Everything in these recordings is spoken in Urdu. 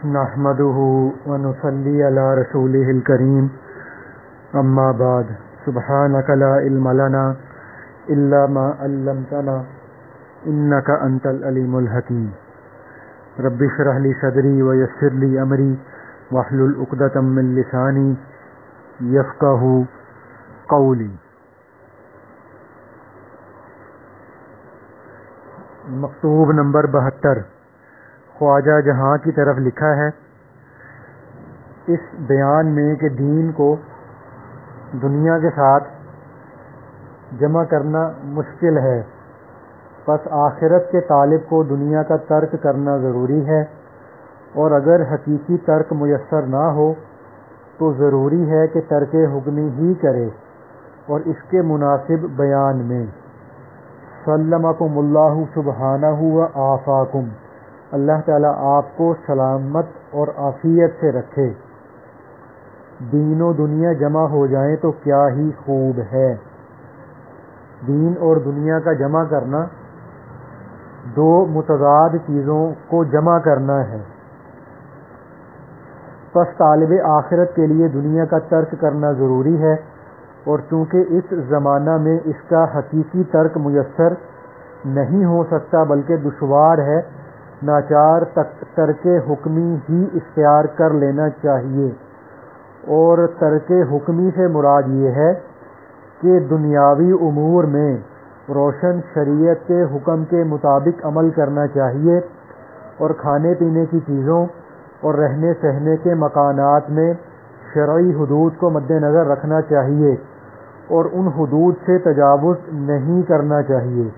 نحمده ونصلي على رسوله الكريم اما بعد سبحانك لا علم لنا الا ما علمتنا انك انت العليم الحكيم رب اشرح لي صدري ويسر لي امري واحلل عقدة من لساني يفقهوا قولي۔ مکتوب نمبر 72 خواجہ جہاں کی طرف لکھا ہے، اس بیان میں کہ دین کو دنیا کے ساتھ جمع کرنا مشکل ہے، پس آخرت کے طالب کو دنیا کا ترک کرنا ضروری ہے، اور اگر حقیقی ترک میسر نہ ہو تو ضروری ہے کہ ترک حکمی ہی کرے، اور اس کے مناسب بیان میں سلمکم اللہ سبحانہ و آفاکم، اللہ تعالیٰ آپ کو سلامت اور عافیت سے رکھے، دین و دنیا جمع ہو جائیں تو کیا ہی خوب ہے۔ دین اور دنیا کا جمع کرنا دو متضاد چیزوں کو جمع کرنا ہے، پس طالب آخرت کے لیے دنیا کا ترک کرنا ضروری ہے، اور چونکہ اس زمانہ میں اس کا حقیقی ترک میسر نہیں ہو سکتا بلکہ دشوار ہے، ناچار ترک حکمی ہی اختیار کر لینا چاہیے۔ اور ترک حکمی سے مراد یہ ہے کہ دنیاوی امور میں روشن شریعت کے حکم کے مطابق عمل کرنا چاہیے، اور کھانے پینے کی چیزوں اور رہنے سہنے کے مکانات میں شرعی حدود کو مد نظر رکھنا چاہیے، اور ان حدود سے تجاوز نہیں کرنا چاہیے۔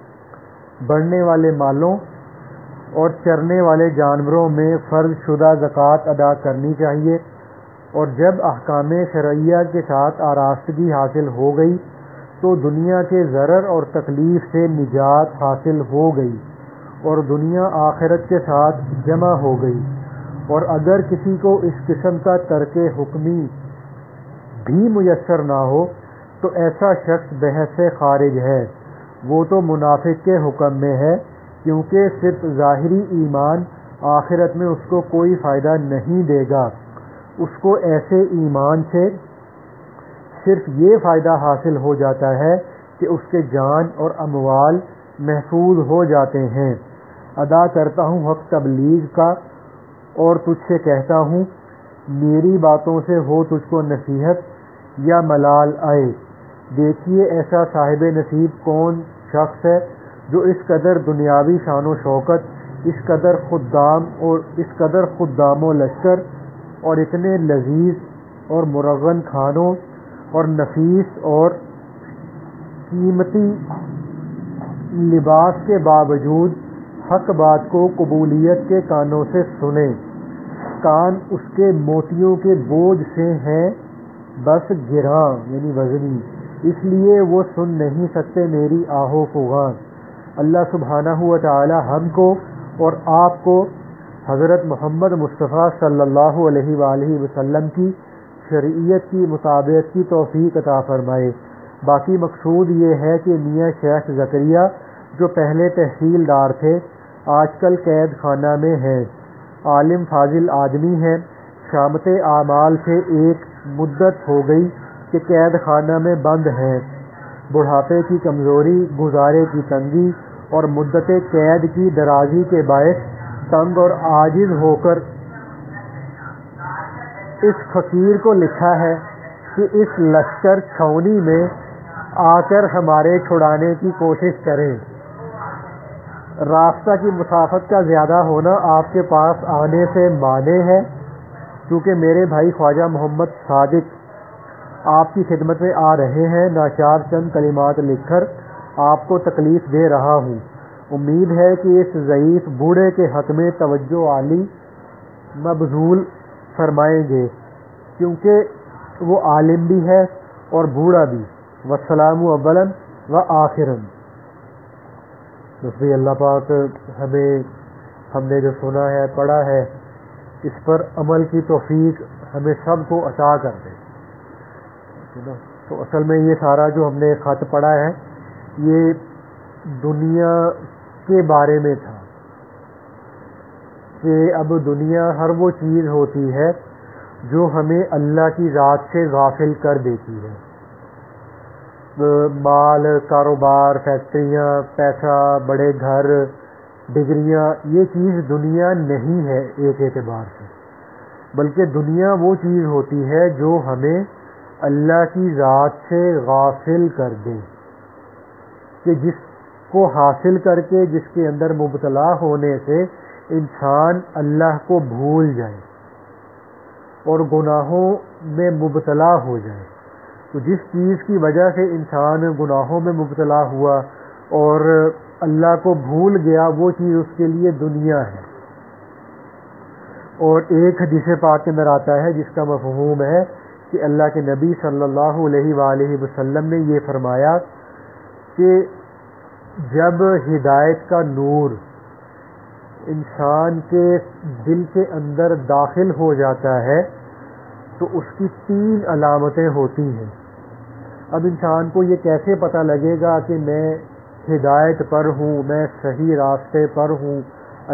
بڑھنے والے مالوں اور چرنے والے جانوروں میں فرض شدہ زکوٰۃ ادا کرنی چاہیے، اور جب احکام شرعیہ کے ساتھ آراستگی حاصل ہو گئی تو دنیا کے ضرر اور تکلیف سے نجات حاصل ہو گئی، اور دنیا آخرت کے ساتھ جمع ہو گئی۔ اور اگر کسی کو اس قسم کا ترک حکمی بھی میسر نہ ہو تو ایسا شخص بحث سے خارج ہے، وہ تو منافق کے حکم میں ہے، کیونکہ صرف ظاہری ایمان آخرت میں اس کو کوئی فائدہ نہیں دے گا، اس کو ایسے ایمان سے صرف یہ فائدہ حاصل ہو جاتا ہے کہ اس کے جان اور اموال محفوظ ہو جاتے ہیں۔ ادا کرتا ہوں حق تبلیغ کا، اور تجھ سے کہتا ہوں میری باتوں سے ہو تجھ کو نصیحت یا ملال آئے۔ دیکھیے ایسا صاحب نصیب کون شخص ہے جو اس قدر دنیاوی شان و شوکت، اس قدر خدام و لشکر، اور اتنے لذیذ اور مرغن کھانوں اور نفیس اور قیمتی لباس کے باوجود حق بات کو قبولیت کے کانوں سے سنے۔ کان اس کے موتیوں کے بوجھ سے ہیں بس گراں یعنی وزنی، اس لیے وہ سن نہیں سکتے میری آہو فغاں۔ اللہ سبحانہ و تعالی ہم کو اور آپ کو حضرت محمد مصطفیٰ صلی اللہ علیہ وآلہ وسلم کی شریعت کی مطابقت کی توفیق عطا فرمائے۔ باقی مقصود یہ ہے کہ میاں شیخ زکریا جو پہلے تحصیلدار تھے آج کل قید خانہ میں ہیں، عالم فاضل آدمی ہیں، شامت اعمال سے ایک مدت ہو گئی کہ قید خانہ میں بند ہیں، بڑھاپے کی کمزوری، گزارے کی تنگی اور مدت قید کی درازی کے باعث تنگ اور عاجز ہو کر اس فقیر کو لکھا ہے کہ اس لشکر چھاؤنی میں آ کر ہمارے چھڑانے کی کوشش کریں۔ راستہ کی مسافت کا زیادہ ہونا آپ کے پاس آنے سے مانے ہے، کیونکہ میرے بھائی خواجہ محمد صادق آپ کی خدمت میں آ رہے ہیں، ناچار چند کلمات لکھ کر آپ کو تکلیف دے رہا ہوں۔ امید ہے کہ اس ضعیف بوڑھے کے حق میں توجہ عالی مبذول فرمائیں گے، کیونکہ وہ عالم بھی ہے اور بوڑھا بھی۔ والسلام اولاً و آخراً۔ بس اللہ پاک ہم نے جو سنا ہے پڑھا ہے اس پر عمل کی توفیق ہمیں سب کو عطا کر دے۔ تو اصل میں یہ سارا جو ہم نے خط پڑھا ہے یہ دنیا کے بارے میں تھا، کہ اب دنیا ہر وہ چیز ہوتی ہے جو ہمیں اللہ کی ذات سے غافل کر دیتی ہے. مال، کاروبار، فیکٹریاں، پیسہ، بڑے گھر، ڈگریاں، یہ چیز دنیا نہیں ہے ایک اعتبار سے، بلکہ دنیا وہ چیز ہوتی ہے جو ہمیں اللہ کی ذات سے غافل کر دے، کہ جس کو حاصل کر کے، جس کے اندر مبتلا ہونے سے انسان اللہ کو بھول جائے اور گناہوں میں مبتلا ہو جائے. تو جس چیز کی وجہ سے انسان گناہوں میں مبتلا ہوا اور اللہ کو بھول گیا، وہ چیز اس کے لیے دنیا ہے. اور ایک حدیث پاک کے اندر آتا ہے جس کا مفہوم ہے کہ اللہ کے نبی صلی اللہ علیہ وآلہ وسلم نے یہ فرمایا کہ جب ہدایت کا نور انسان کے دل کے اندر داخل ہو جاتا ہے تو اس کی 3 علامتیں ہوتی ہیں. اب انسان کو یہ کیسے پتہ لگے گا کہ میں ہدایت پر ہوں، میں صحیح راستے پر ہوں،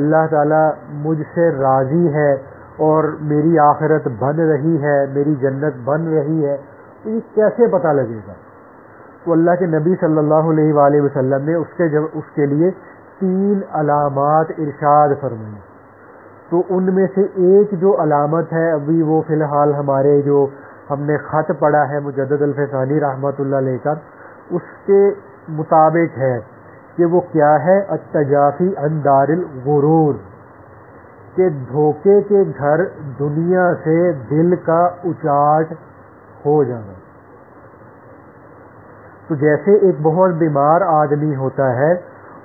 اللہ تعالیٰ مجھ سے راضی ہے اور میری آخرت بن رہی ہے، میری جنت بن رہی ہے، تو یہ کیسے پتہ لگے گا؟ تو اللہ کے نبی صلی اللہ علیہ وآلہ وسلم نے اس کے لیے 3 علامات ارشاد فرمائی. تو ان میں سے ایک جو علامت ہے، ابھی وہ فی الحال ہمارے جو ہم نے خط پڑھا ہے مجدد الفسانی رحمۃ اللہ علیہ کا، اس کے مطابق ہے کہ وہ کیا ہے؟ التجافی عن دار الغرور، کہ دھوکے کے گھر دنیا سے دل کا اچاٹ ہو جانا. تو جیسے ایک بہت بیمار آدمی ہوتا ہے،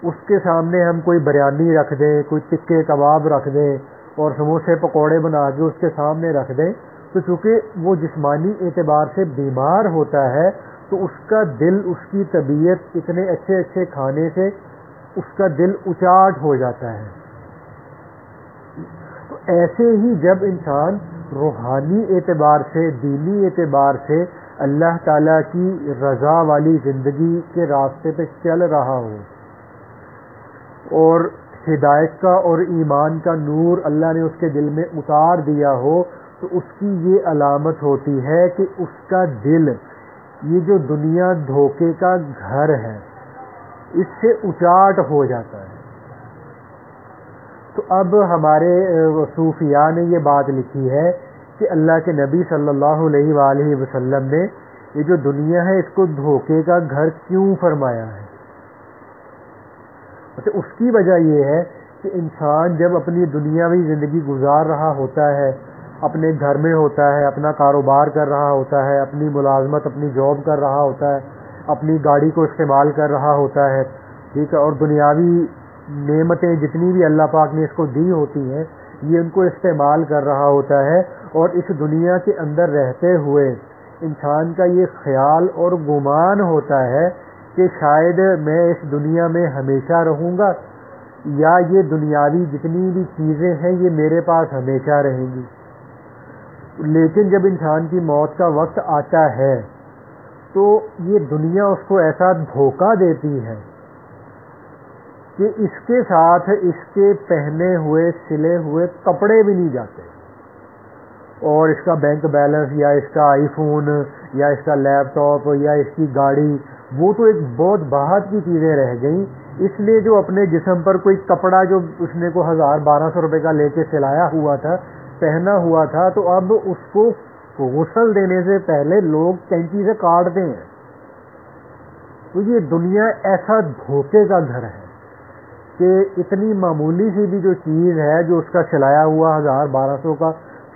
اس کے سامنے ہم کوئی بریانی رکھ دیں، کوئی ٹکے کباب رکھ دیں اور سموسے پکوڑے بنا کے اس کے سامنے رکھ دیں، تو چونکہ وہ جسمانی اعتبار سے بیمار ہوتا ہے تو اس کا دل، اس کی طبیعت اتنے اچھے اچھے کھانے سے اس کا دل اچاٹ ہو جاتا ہے. تو ایسے ہی جب انسان روحانی اعتبار سے، دینی اعتبار سے اللہ تعالیٰ کی رضا والی زندگی کے راستے پہ چل رہا ہو اور ہدایت کا اور ایمان کا نور اللہ نے اس کے دل میں اتار دیا ہو، تو اس کی یہ علامت ہوتی ہے کہ اس کا دل، یہ جو دنیا دھوکے کا گھر ہے، اس سے اچاٹ ہو جاتا ہے. تو اب ہمارے صوفیاء نے یہ بات لکھی ہے کہ اللہ کے نبی صلی اللہ علیہ وآلہ وسلم نے یہ جو دنیا ہے اس کو دھوکے کا گھر کیوں فرمایا ہے؟ اس کی وجہ یہ ہے کہ انسان جب اپنی دنیاوی زندگی گزار رہا ہوتا ہے، اپنے گھر میں ہوتا ہے، اپنا کاروبار کر رہا ہوتا ہے، اپنی ملازمت، اپنی جاب کر رہا ہوتا ہے، اپنی گاڑی کو استعمال کر رہا ہوتا ہے، ٹھیک ہے، اور دنیاوی نعمتیں جتنی بھی اللہ پاک نے اس کو دی ہوتی ہیں یہ ان کو استعمال کر رہا ہوتا ہے، اور اس دنیا کے اندر رہتے ہوئے انسان کا یہ خیال اور گمان ہوتا ہے کہ شاید میں اس دنیا میں ہمیشہ رہوں گا، یا یہ دنیاوی جتنی بھی چیزیں ہیں یہ میرے پاس ہمیشہ رہیں گی. لیکن جب انسان کی موت کا وقت آتا ہے تو یہ دنیا اس کو ایسا دھوکہ دیتی ہے کہ اس کے ساتھ اس کے پہنے ہوئے سلے ہوئے کپڑے بھی نہیں جاتے، اور اس کا بینک بیلنس یا اس کا آئی فون یا اس کا لیپ ٹاپ یا اس کی گاڑی، وہ تو ایک بہت باہر کی چیزیں رہ گئیں. اس لیے جو اپنے جسم پر کوئی کپڑا جو اس نے کو 1000-1200 روپے کا لے کے سلایا ہوا تھا، پہنا ہوا تھا، تو اب اس کو غسل دینے سے پہلے لوگ کینچی سے کاٹتے ہیں. تو یہ دنیا ایسا دھوکے کا گھر ہے کہ اتنی معمولی سی بھی جو چیز ہے، جو اس کا سلایا ہوا 1000-1200 کا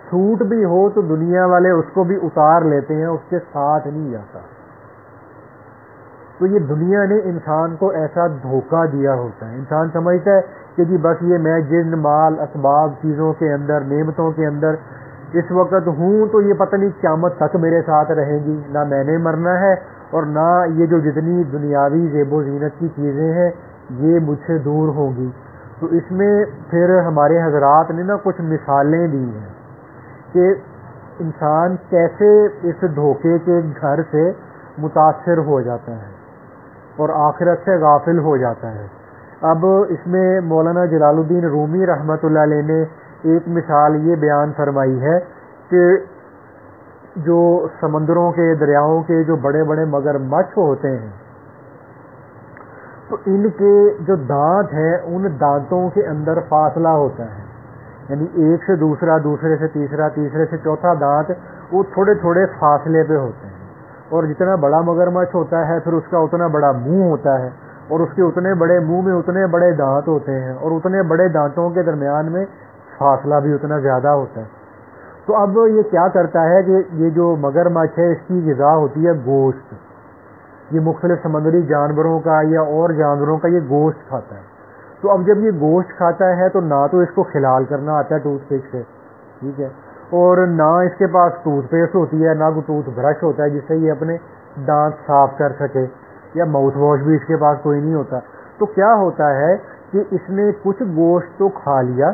سوٹ بھی ہو تو دنیا والے اس کو بھی اتار لیتے ہیں، اس کے ساتھ نہیں جاتا. تو یہ دنیا نے انسان کو ایسا دھوکہ دیا ہوتا ہے. انسان سمجھتا ہے کہ جی بس یہ میں جن مال اسباب چیزوں کے اندر، نعمتوں کے اندر اس وقت ہوں تو یہ پتہ نہیں قیامت تک میرے ساتھ رہیں گی، نہ میں نے مرنا ہے اور نہ یہ جو جتنی دنیاوی زیب و زینت کی چیزیں ہیں یہ مجھ سے دور ہوں گی. تو اس میں پھر ہمارے حضرات نے نا کچھ مثالیں دی ہیں کہ انسان کیسے اس دھوکے کے گھر سے متاثر ہو جاتا ہے اور آخرت سے غافل ہو جاتا ہے. اب اس میں مولانا جلال الدین رومی رحمۃ اللہ علیہ نے ایک مثال یہ بیان فرمائی ہے کہ جو سمندروں کے دریاؤں کے جو بڑے بڑے مگرمچھ ہوتے ہیں تو ان کے جو دانت ہیں ان دانتوں کے اندر فاصلہ ہوتا ہے، یعنی ایک سے دوسرا، دوسرے سے تیسرا، تیسرے سے چوتھا دانت وہ تھوڑے تھوڑے فاصلے پہ ہوتے ہیں، اور جتنا بڑا مگرمچھ ہوتا ہے پھر اس کا اتنا بڑا منہ ہوتا ہے، اور اس کے اتنے بڑے منہ میں اتنے بڑے دانت ہوتے ہیں، اور اتنے بڑے دانتوں کے درمیان میں فاصلہ بھی اتنا زیادہ ہوتا ہے۔ تو اب یہ کیا کرتا ہے کہ یہ جو مگرمچھ ہے اس کی غذا ہوتی ہے گوشت، یہ مختلف سمندری جانوروں کا یا اور جانوروں کا یہ گوشت کھاتا ہے۔ تو اب جب یہ گوشت کھاتا ہے تو نہ تو اس کو کھلال کرنا آتا ہے ٹوتھ پک سے، ٹھیک ہے، اور نہ اس کے پاس ٹوتھ پیسٹ ہوتی ہے، نہ کوئی ٹوتھ برش ہوتا ہے جس سے یہ اپنے دانت صاف کر سکے، یا ماؤتھ واش بھی اس کے پاس کوئی نہیں ہوتا۔ تو کیا ہوتا ہے کہ اس نے کچھ گوشت تو کھا لیا،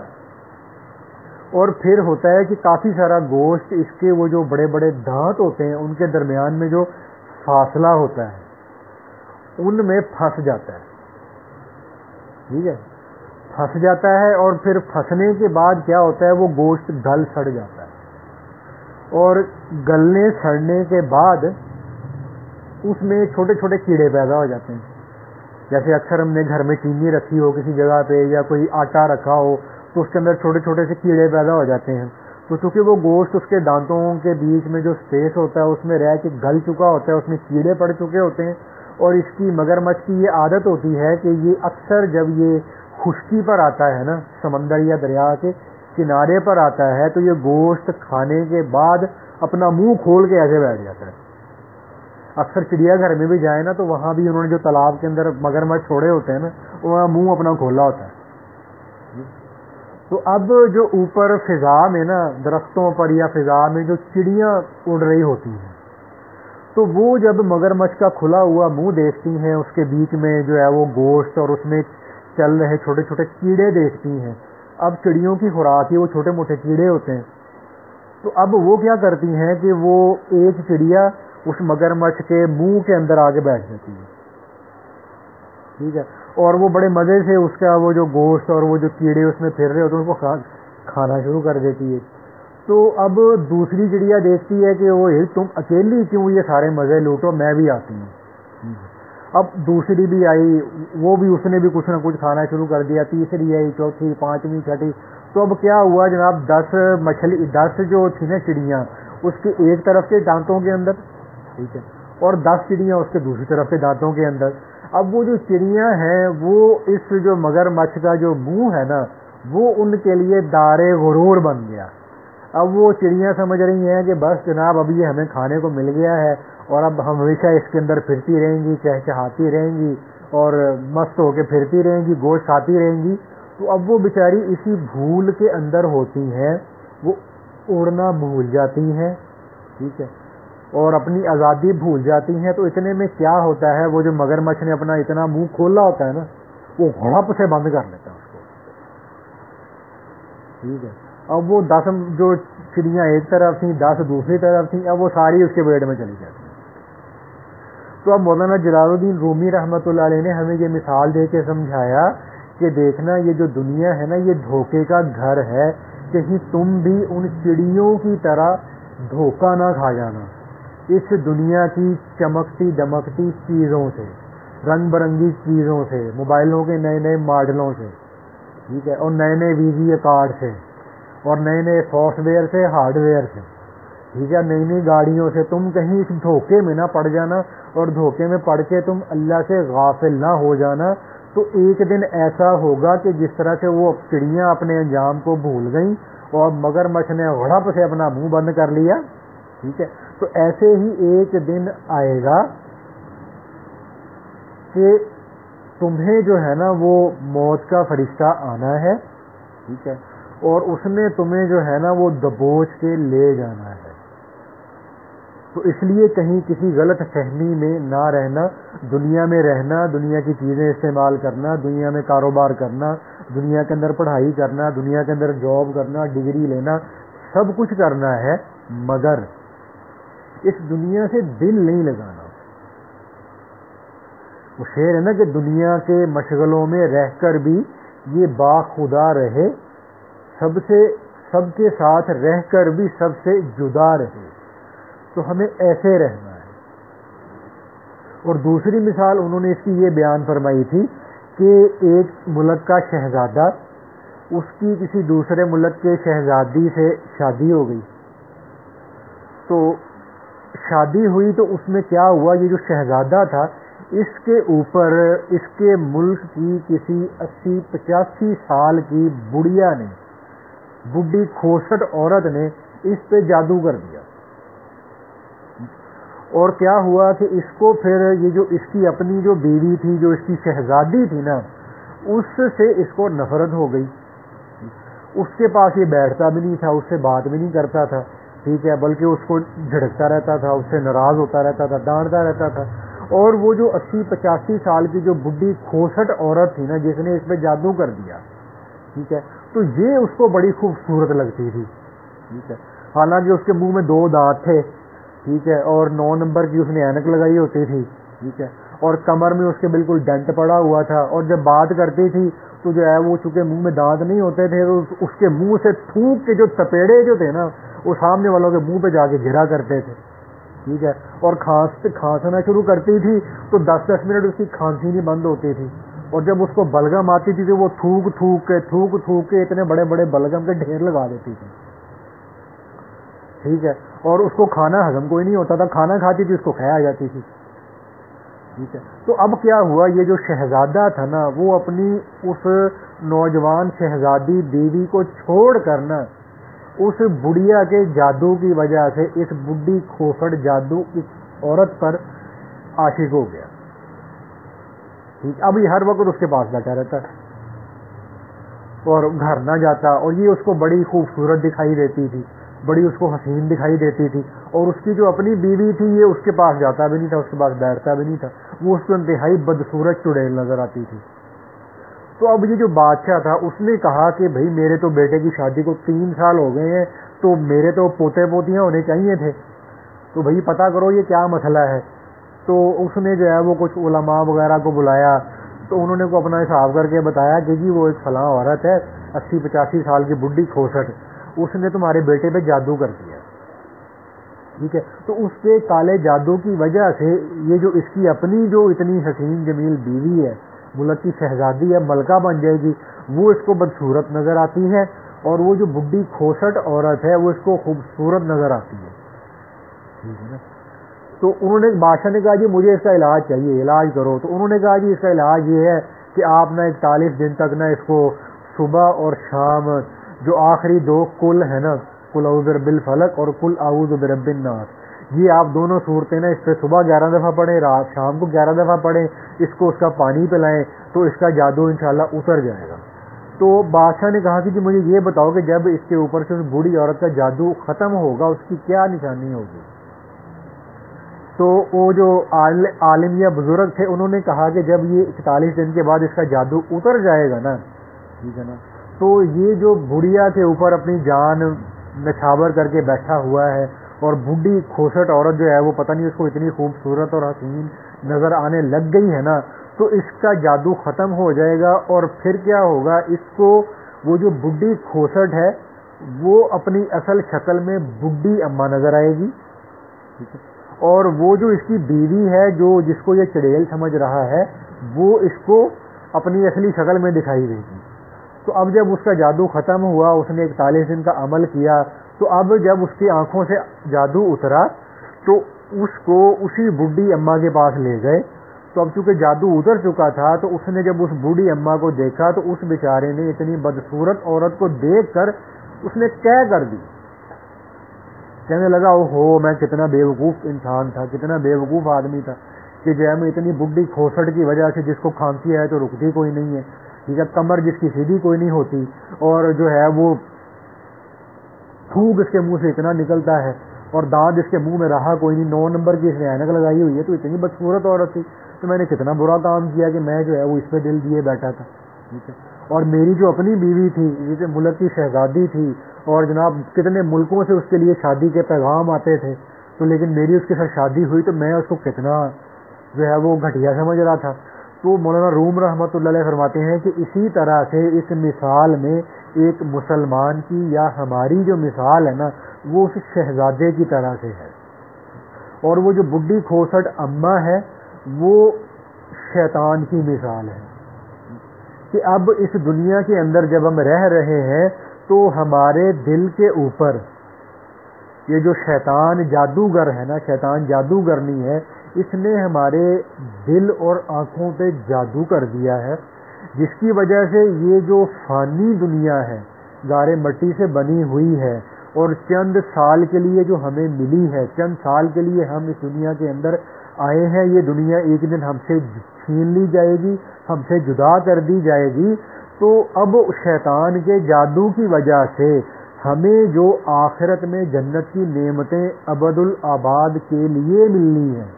اور پھر ہوتا ہے کہ کافی سارا گوشت اس کے وہ جو بڑے بڑے دانت ہوتے ہیں ان کے درمیان میں جو فاصلہ ہوتا ہے ان میں پھنس جاتا ہے، ٹھیک ہے، پھنس جاتا ہے، اور پھر پھنسنے کے بعد کیا ہوتا ہے وہ گوشت گل سڑ جاتا ہے، اور گلنے سڑنے کے بعد اس میں چھوٹے چھوٹے کیڑے پیدا ہو جاتے ہیں۔ جیسے اکثر ہم نے گھر میں چینی رکھی ہو کسی جگہ پہ یا کوئی آٹا رکھا ہو تو اس کے اندر چھوٹے چھوٹے سے کیڑے پیدا ہو جاتے ہیں، تو چونکہ وہ گوشت اس کے دانتوں کے بیچ میں جو اسپیس ہوتا ہے اس میں رہ کے گل چکا ہوتا ہے، اس میں کیڑے پڑ چکے ہوتے ہیں، اور اس کی مگرمچھ کی یہ عادت ہوتی ہے کہ یہ اکثر جب یہ خشکی پر آتا ہے نا، سمندر یا دریا کے کنارے پر آتا ہے تو یہ گوشت کھانے کے بعد اپنا منہ کھول کے ایسے بیٹھ جاتا ہے۔ اکثر چڑیا گھر میں بھی جائیں نا تو وہاں بھی انہوں نے جو تالاب کے اندر مگرمچھ چھوڑے ہوتے ہیں نا وہاں منہ اپنا کھولا ہوتا ہے۔ تو اب جو اوپر فضا میں نا درختوں پر یا فضا میں جو چڑیاں اڑ رہی ہوتی ہیں تو وہ جب مگرمچھ کا کھلا ہوا منہ دیکھتی ہیں، اس کے بیچ میں جو ہے وہ گوشت اور اس میں چل رہے چھوٹے چھوٹے کیڑے دیکھتی ہیں۔ اب چڑیوں کی خوراک ہی وہ چھوٹے موٹے کیڑے ہوتے ہیں، تو اب وہ کیا کرتی ہیں کہ وہ ایک چڑیا اس مگرمچھ کے منہ کے اندر آگے بیٹھ جاتی ہے، ٹھیک ہے، اور وہ بڑے مزے سے اس کا وہ جو گوشت اور وہ جو کیڑے اس میں پھر رہے ہوتے ہیں اس کو کھانا شروع کر دیتی ہے۔ تو اب دوسری چڑیا دیکھتی ہے کہ وہ تم اکیلی کیوں یہ سارے مزے لوٹو، میں بھی آتی ہوں۔ اب دوسری بھی آئی، وہ بھی اس نے بھی کچھ نہ کچھ کھانا شروع کر دیا، تیسری آئی، چوتھی، پانچویں، چھٹی۔ تو اب کیا ہوا جناب، 10 جو تھی نا چڑیاں اس کے ایک طرف کے دانتوں کے اندر، ٹھیک ہے، اور 10 چڑیاں اس کے دوسری طرف کے دانتوں کے اندر۔ اب وہ جو چڑیاں ہیں وہ اس جو مگرمچھ کا جو منہ ہے نا وہ ان کے لیے دار غرور بن گیا۔ اب وہ چڑیاں سمجھ رہی ہیں کہ بس جناب اب یہ ہمیں کھانے کو مل گیا ہے اور اب ہم ہمیشہ اس کے اندر پھرتی رہیں گی، چہچہاتی رہیں گی اور مست ہو کے پھرتی رہیں گی، گوشت کھاتی رہیں گی۔ تو اب وہ بیچاری اسی بھول کے اندر ہوتی ہیں، وہ اڑنا بھول جاتی ہیں، ٹھیک ہے، اور اپنی آزادی بھول جاتی ہیں۔ تو اتنے میں کیا ہوتا ہے، وہ جو مگرمچھ نے اپنا اتنا منہ کھولا ہوتا ہے نا وہ ہڑپ سے بند کر لیتا ہے اس کو، ٹھیک ہے۔ اب وہ 10 جو چڑیاں ایک طرف تھیں، 10 دوسری طرف تھیں، اب وہ ساری اس کے پیٹ میں چلی جاتی ہیں۔ تو اب مولانا جلال الدین رومی رحمۃ اللہ علیہ نے ہمیں یہ مثال دے کے سمجھایا کہ دیکھنا یہ جو دنیا ہے نا یہ دھوکے کا گھر ہے، کہیں تم بھی ان چڑیوں کی طرح دھوکہ نہ کھا جانا اس دنیا کی چمکتی دمکتی چیزوں سے، رنگ برنگی چیزوں سے، موبائلوں کے نئے نئے ماڈلوں سے، ٹھیک ہے، اور نئے نئے ویزی کارڈ سے، اور نئے نئے سافٹ ویئر سے، ہارڈ ویئر سے، ٹھیک ہے، نئی نئی گاڑیوں سے۔ تم کہیں اس دھوکے میں نہ پڑ جانا، اور دھوکے میں پڑ کے تم اللہ سے غافل نہ ہو جانا۔ تو ایک دن ایسا ہوگا کہ جس طرح سے وہ چڑیاں اپنے انجام کو بھول گئیں اور مگرمچھ نے غڑپ سے اپنا منہ بند کر لیا، ٹھیک ہے، تو ایسے ہی ایک دن آئے گا کہ تمہیں جو ہے نا وہ موت کا فرشتہ آنا ہے، ٹھیک ہے، اور اس نے تمہیں جو ہے نا وہ دبوچ کے لے جانا ہے۔ تو اس لیے کہیں کسی غلط فہمی میں نہ رہنا، دنیا میں رہنا، دنیا کی چیزیں استعمال کرنا، دنیا میں کاروبار کرنا، دنیا کے اندر پڑھائی کرنا، دنیا کے اندر جاب کرنا، ڈگری لینا، سب کچھ کرنا ہے، مگر اس دنیا سے دل نہیں لگانا۔ وہ شعر ہے نا کہ دنیا کے مشغلوں میں رہ کر بھی یہ باخدا رہے، سب کے ساتھ رہ کر بھی سب سے جدا رہے، تو ہمیں ایسے رہنا ہے۔ اور دوسری مثال انہوں نے اس کی یہ بیان فرمائی تھی کہ ایک ملک کا شہزادہ، اس کی کسی دوسرے ملک کے شہزادی سے شادی ہو گئی، تو شادی ہوئی تو اس میں کیا ہوا، یہ جو شہزادہ تھا اس کے اوپر اس کے ملک کی کسی 80-85 سال کی بڑھیا نے، بڈھی کھوسٹ عورت نے اس پہ جادو کر دیا، اور کیا ہوا کہ اس کو پھر یہ جو اس کی اپنی جو بیوی تھی، جو اس کی شہزادی تھی نا، اس سے اس کو نفرت ہو گئی، اس کے پاس یہ بیٹھتا بھی نہیں تھا، اس سے بات بھی نہیں کرتا تھا، ٹھیک ہے، بلکہ اس کو جھڑکتا رہتا تھا، اس سے ناراض ہوتا رہتا تھا، ڈانٹتا رہتا تھا۔ اور وہ جو 80-85 سال کی جو بڈھی کھوسٹ عورت تھی نا، جس نے اس پہ جادو کر دیا، ٹھیک ہے، تو یہ اس کو بڑی خوبصورت لگتی تھی، ٹھیک ہے، حالانکہ اس کے منہ میں 2 دانت تھے، ٹھیک ہے، اور 9 نمبر کی اس نے اینک لگائی ہوتی تھی، ٹھیک ہے، اور کمر میں اس کے بالکل ڈنٹ پڑا ہوا تھا، اور جب بات کرتی تھی تو جو ہے وہ چونکہ منہ میں دانت نہیں ہوتے تھے تو اس کے منہ سے تھوک کے جو تپیڑے جو تھے نا وہ سامنے والوں کے منہ پہ جا کے گرا کرتے تھے، ٹھیک ہے، اور کھانسنا شروع کرتی تھی تو 10-10 منٹ اس کی کھانسی نہیں بند ہوتی تھی، اور جب اس کو بلغم آتی تھی تو وہ تھوک کے اتنے بڑے بڑے بلغم کے ڈھیر لگا دیتی تھی، ٹھیک ہے، اور اس کو کھانا ہضم کوئی نہیں ہوتا تھا، کھانا کھاتی تھی اس کو کھایا آ جاتی تھی، ٹھیک ہے۔ تو اب کیا ہوا، یہ جو شہزادہ تھا نا وہ اپنی اس نوجوان شہزادی بیوی کو چھوڑ کر نا اس بڑھیا کے جادو کی وجہ سے اس بڈھی کھوسٹ جادو اس عورت پر عاشق ہو گیا، ٹھیک، اب یہ ہر وقت اس کے پاس بیٹھا رہتا اور گھر نہ جاتا، اور یہ اس کو بڑی خوبصورت دکھائی دیتی تھی، بڑی اس کو حسین دکھائی دیتی تھی، اور اس کی جو اپنی بیوی تھی یہ اس کے پاس جاتا بھی نہیں تھا، اس کے پاس بیٹھتا بھی نہیں تھا، وہ اس کو انتہائی بدصورت چڑیل نظر آتی تھی۔ تو اب یہ جو بادشاہ تھا اس نے کہا کہ بھائی میرے تو بیٹے کی شادی کو 3 سال ہو گئے ہیں، تو میرے تو پوتے پوتیاں ہونے چاہیے تھے، تو بھائی پتہ کرو یہ کیا مسئلہ ہے۔ تو اس نے جو ہے وہ کچھ علماء وغیرہ کو بلایا، تو انہوں نے کو اپنا حساب کر کے بتایا کہ جی وہ ایک فلاں عورت ہے 80-85 سال کی بڈھی کھوسٹ، اس نے تمہارے بیٹے پہ جادو کر دیا، ٹھیک ہے، تو اس کے کالے جادو کی وجہ سے یہ جو اس کی اپنی جو اتنی حسین جمیل بیوی ہے، ملک کی شہزادی ہے، ملکہ بن جائے گی، وہ اس کو بدصورت نظر آتی ہے، اور وہ جو بڈھی کھوسٹ عورت ہے وہ اس کو خوبصورت نظر آتی ہے، ٹھیک ہے نا۔ تو انہوں نے بادشاہ نے کہا جی مجھے اس کا علاج چاہیے، علاج کرو۔ تو انہوں نے کہا جی اس کا علاج یہ ہے کہ آپ نا 41 دن تک نا اس کو صبح اور شام جو آخری 2 کل ہے نا، قل اعوذ برب الفلق اور قل اعوذ برب الناس، یہ آپ دونوں صورتیں نا اس پہ صبح 11 دفعہ پڑھیں، رات شام کو 11 دفعہ پڑھیں، اس کو اس کا پانی پلائیں، تو اس کا جادو انشاءاللہ اتر جائے گا۔ تو بادشاہ نے کہا کہ جی مجھے یہ بتاؤ کہ جب اس کے اوپر سے اس بوڑھی عورت کا جادو ختم ہوگا اس کی کیا نشانی ہوگی؟ تو وہ جو عالم یا بزرگ تھے انہوں نے کہا کہ جب یہ 41 دن کے بعد اس کا جادو اتر جائے گا نا، ٹھیک ہے نا، تو یہ جو بڑھیا کے اوپر اپنی جان نچھاور کر کے بیٹھا ہوا ہے، اور بڈھی کھوسٹ عورت جو ہے وہ پتہ نہیں اس کو اتنی خوبصورت اور حسین نظر آنے لگ گئی ہے نا، تو اس کا جادو ختم ہو جائے گا، اور پھر کیا ہوگا، اس کو وہ جو بڈھی کھوسٹ ہے وہ اپنی اصل شکل میں بڈھی اماں نظر آئے گی، ٹھیک ہے، اور وہ جو اس کی بیوی ہے جو جس کو یہ چڑیل سمجھ رہا ہے وہ اس کو اپنی اصلی شکل میں دکھائی دے گی۔ تو اب جب اس کا جادو ختم ہوا، اس نے 41 دن کا عمل کیا، تو اب جب اس کی آنکھوں سے جادو اترا تو اس کو اسی بڈھی اماں کے پاس لے گئے۔ تو اب چونکہ جادو اتر چکا تھا تو اس نے جب اس بوڑھی اماں کو دیکھا تو اس بیچارے نے اتنی بدصورت عورت کو دیکھ کر اس نے کہہ کر دی، کہنے لگا اوہو میں کتنا بیوقوف انسان تھا، کتنا بیوقوف آدمی تھا کہ جو ہے میں اتنی بڈھی کھوسٹ کی وجہ سے جس کو کھانسی ہے تو رکتی کوئی نہیں ہے، ٹھیک ہے، کمر جس کی سیدھی کوئی نہیں ہوتی، اور جو ہے وہ تھوک اس کے منہ سے اتنا نکلتا ہے، اور دانت اس کے منہ میں رہا کوئی نہیں، 9 نمبر کی اس نے اینک لگائی ہوئی ہے، تو اتنی بدصورت عورت تھی، تو میں نے کتنا برا کام کیا کہ میں جو ہے وہ اس پہ دل دیے بیٹھا تھا، ٹھیک ہے، اور میری جو اپنی بیوی تھی جسے ملک کی شہزادی تھی، اور جناب کتنے ملکوں سے اس کے لیے شادی کے پیغام آتے تھے، تو لیکن میری اس کے ساتھ شادی ہوئی تو میں اس کو کتنا جو ہے وہ گھٹیا سمجھ رہا تھا، تو مولانا روم رحمۃ اللہ علیہ فرماتے ہیں کہ اسی طرح سے اس مثال میں ایک مسلمان کی یا ہماری جو مثال ہے نا وہ اس شہزادے کی طرح سے ہے، اور وہ جو بڈھی کھوسٹ اماں ہے وہ شیطان کی مثال ہے کہ اب اس دنیا کے اندر جب ہم رہ رہے ہیں تو ہمارے دل کے اوپر یہ جو شیطان جادوگر ہے نا، شیطان جادوگرنی ہے، اس نے ہمارے دل اور آنکھوں پہ جادو کر دیا ہے، جس کی وجہ سے یہ جو فانی دنیا ہے گارے مٹی سے بنی ہوئی ہے اور چند سال کے لیے جو ہمیں ملی ہے، چند سال کے لیے ہم اس دنیا کے اندر آئے ہیں، یہ دنیا ایک دن ہم سے چھین لی جائے گی، ہم سے جدا کر دی جائے گی۔ تو اب شیطان کے جادو کی وجہ سے ہمیں جو آخرت میں جنت کی نعمتیں ابد الآباد کے لیے ملنی ہیں،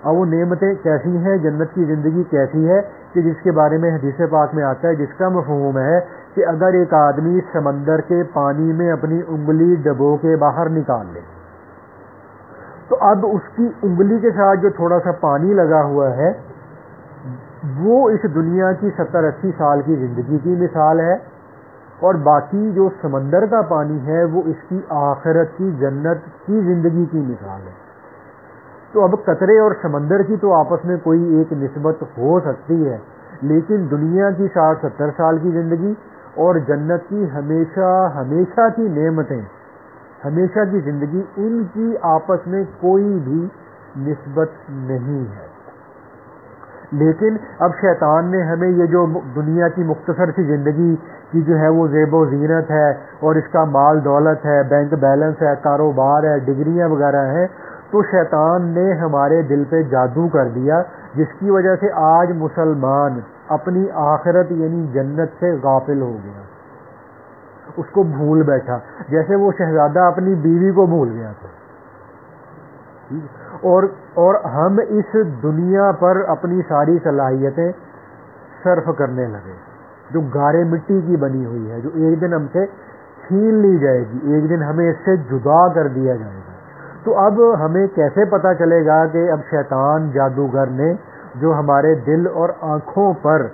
اب وہ نعمتیں کیسی ہیں، جنت کی زندگی کیسی ہے کہ جس کے بارے میں حدیث پاک میں آتا ہے، جس کا مفہوم ہے کہ اگر ایک آدمی سمندر کے پانی میں اپنی انگلی ڈبو کے باہر نکال لے تو اب اس کی انگلی کے ساتھ جو تھوڑا سا پانی لگا ہوا ہے وہ اس دنیا کی 70-80 سال کی زندگی کی مثال ہے، اور باقی جو سمندر کا پانی ہے وہ اس کی آخرت کی جنت کی زندگی کی مثال ہے۔ تو اب قطرے اور سمندر کی تو آپس میں کوئی ایک نسبت ہو سکتی ہے، لیکن دنیا کی 60-70 سال کی زندگی اور جنت کی ہمیشہ ہمیشہ کی نعمتیں، ہمیشہ کی زندگی، ان کی آپس میں کوئی بھی نسبت نہیں ہے۔ لیکن اب شیطان نے ہمیں یہ جو دنیا کی مختصر سی زندگی کی جو ہے وہ زیب و زینت ہے اور اس کا مال دولت ہے، بینک بیلنس ہے، کاروبار ہے، ڈگریاں وغیرہ ہیں، تو شیطان نے ہمارے دل پہ جادو کر دیا، جس کی وجہ سے آج مسلمان اپنی آخرت یعنی جنت سے غافل ہو گیا، اس کو بھول بیٹھا، جیسے وہ شہزادہ اپنی بیوی کو بھول گیا تھا۔ اور ہم اس دنیا پر اپنی ساری صلاحیتیں صرف کرنے لگے جو گارے مٹی کی بنی ہوئی ہے، جو ایک دن ہم سے چھین لی جائے گی، ایک دن ہمیں اس سے جدا کر دیا جائے گا۔ تو اب ہمیں کیسے پتہ چلے گا کہ اب شیطان جادوگر نے جو ہمارے دل اور آنکھوں پر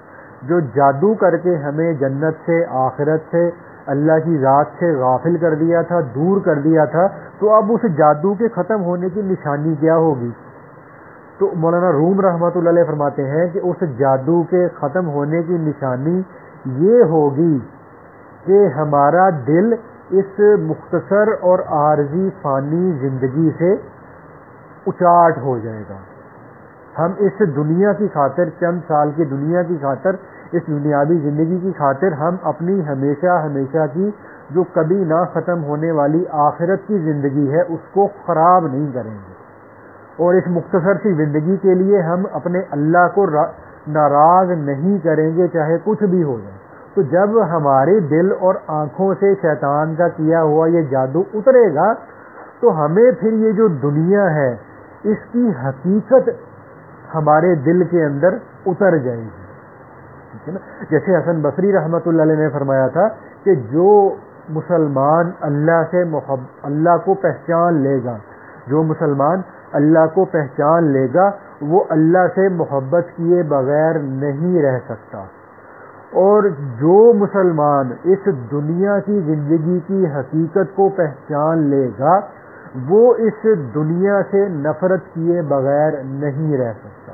جو جادو کر کے ہمیں جنت سے، آخرت سے، اللہ کی ذات سے غافل کر دیا تھا، دور کر دیا تھا، تو اب اس جادو کے ختم ہونے کی نشانی کیا ہوگی؟ تو مولانا روم رحمۃ اللہ علیہ فرماتے ہیں کہ اس جادو کے ختم ہونے کی نشانی یہ ہوگی کہ ہمارا دل اس مختصر اور عارضی فانی زندگی سے اچاٹ ہو جائے گا۔ ہم اس دنیا کی خاطر، چند سال کی دنیا کی خاطر، اس دنیاوی زندگی کی خاطر ہم اپنی ہمیشہ ہمیشہ کی جو کبھی نہ ختم ہونے والی آخرت کی زندگی ہے اس کو خراب نہیں کریں گے، اور اس مختصر سی زندگی کے لیے ہم اپنے اللہ کو ناراض نہیں کریں گے، چاہے کچھ بھی ہو جائے۔ تو جب ہمارے دل اور آنکھوں سے شیطان کا کیا ہوا یہ جادو اترے گا تو ہمیں پھر یہ جو دنیا ہے اس کی حقیقت ہمارے دل کے اندر اتر جائے گی، ٹھیک ہے نا؟ جیسے حسن بصری رحمۃ اللہ علیہ نے فرمایا تھا کہ جو مسلمان اللہ کو پہچان لے گا، جو مسلمان اللہ کو پہچان لے گا وہ اللہ سے محبت کیے بغیر نہیں رہ سکتا، اور جو مسلمان اس دنیا کی زندگی کی حقیقت کو پہچان لے گا وہ اس دنیا سے نفرت کیے بغیر نہیں رہ سکتا۔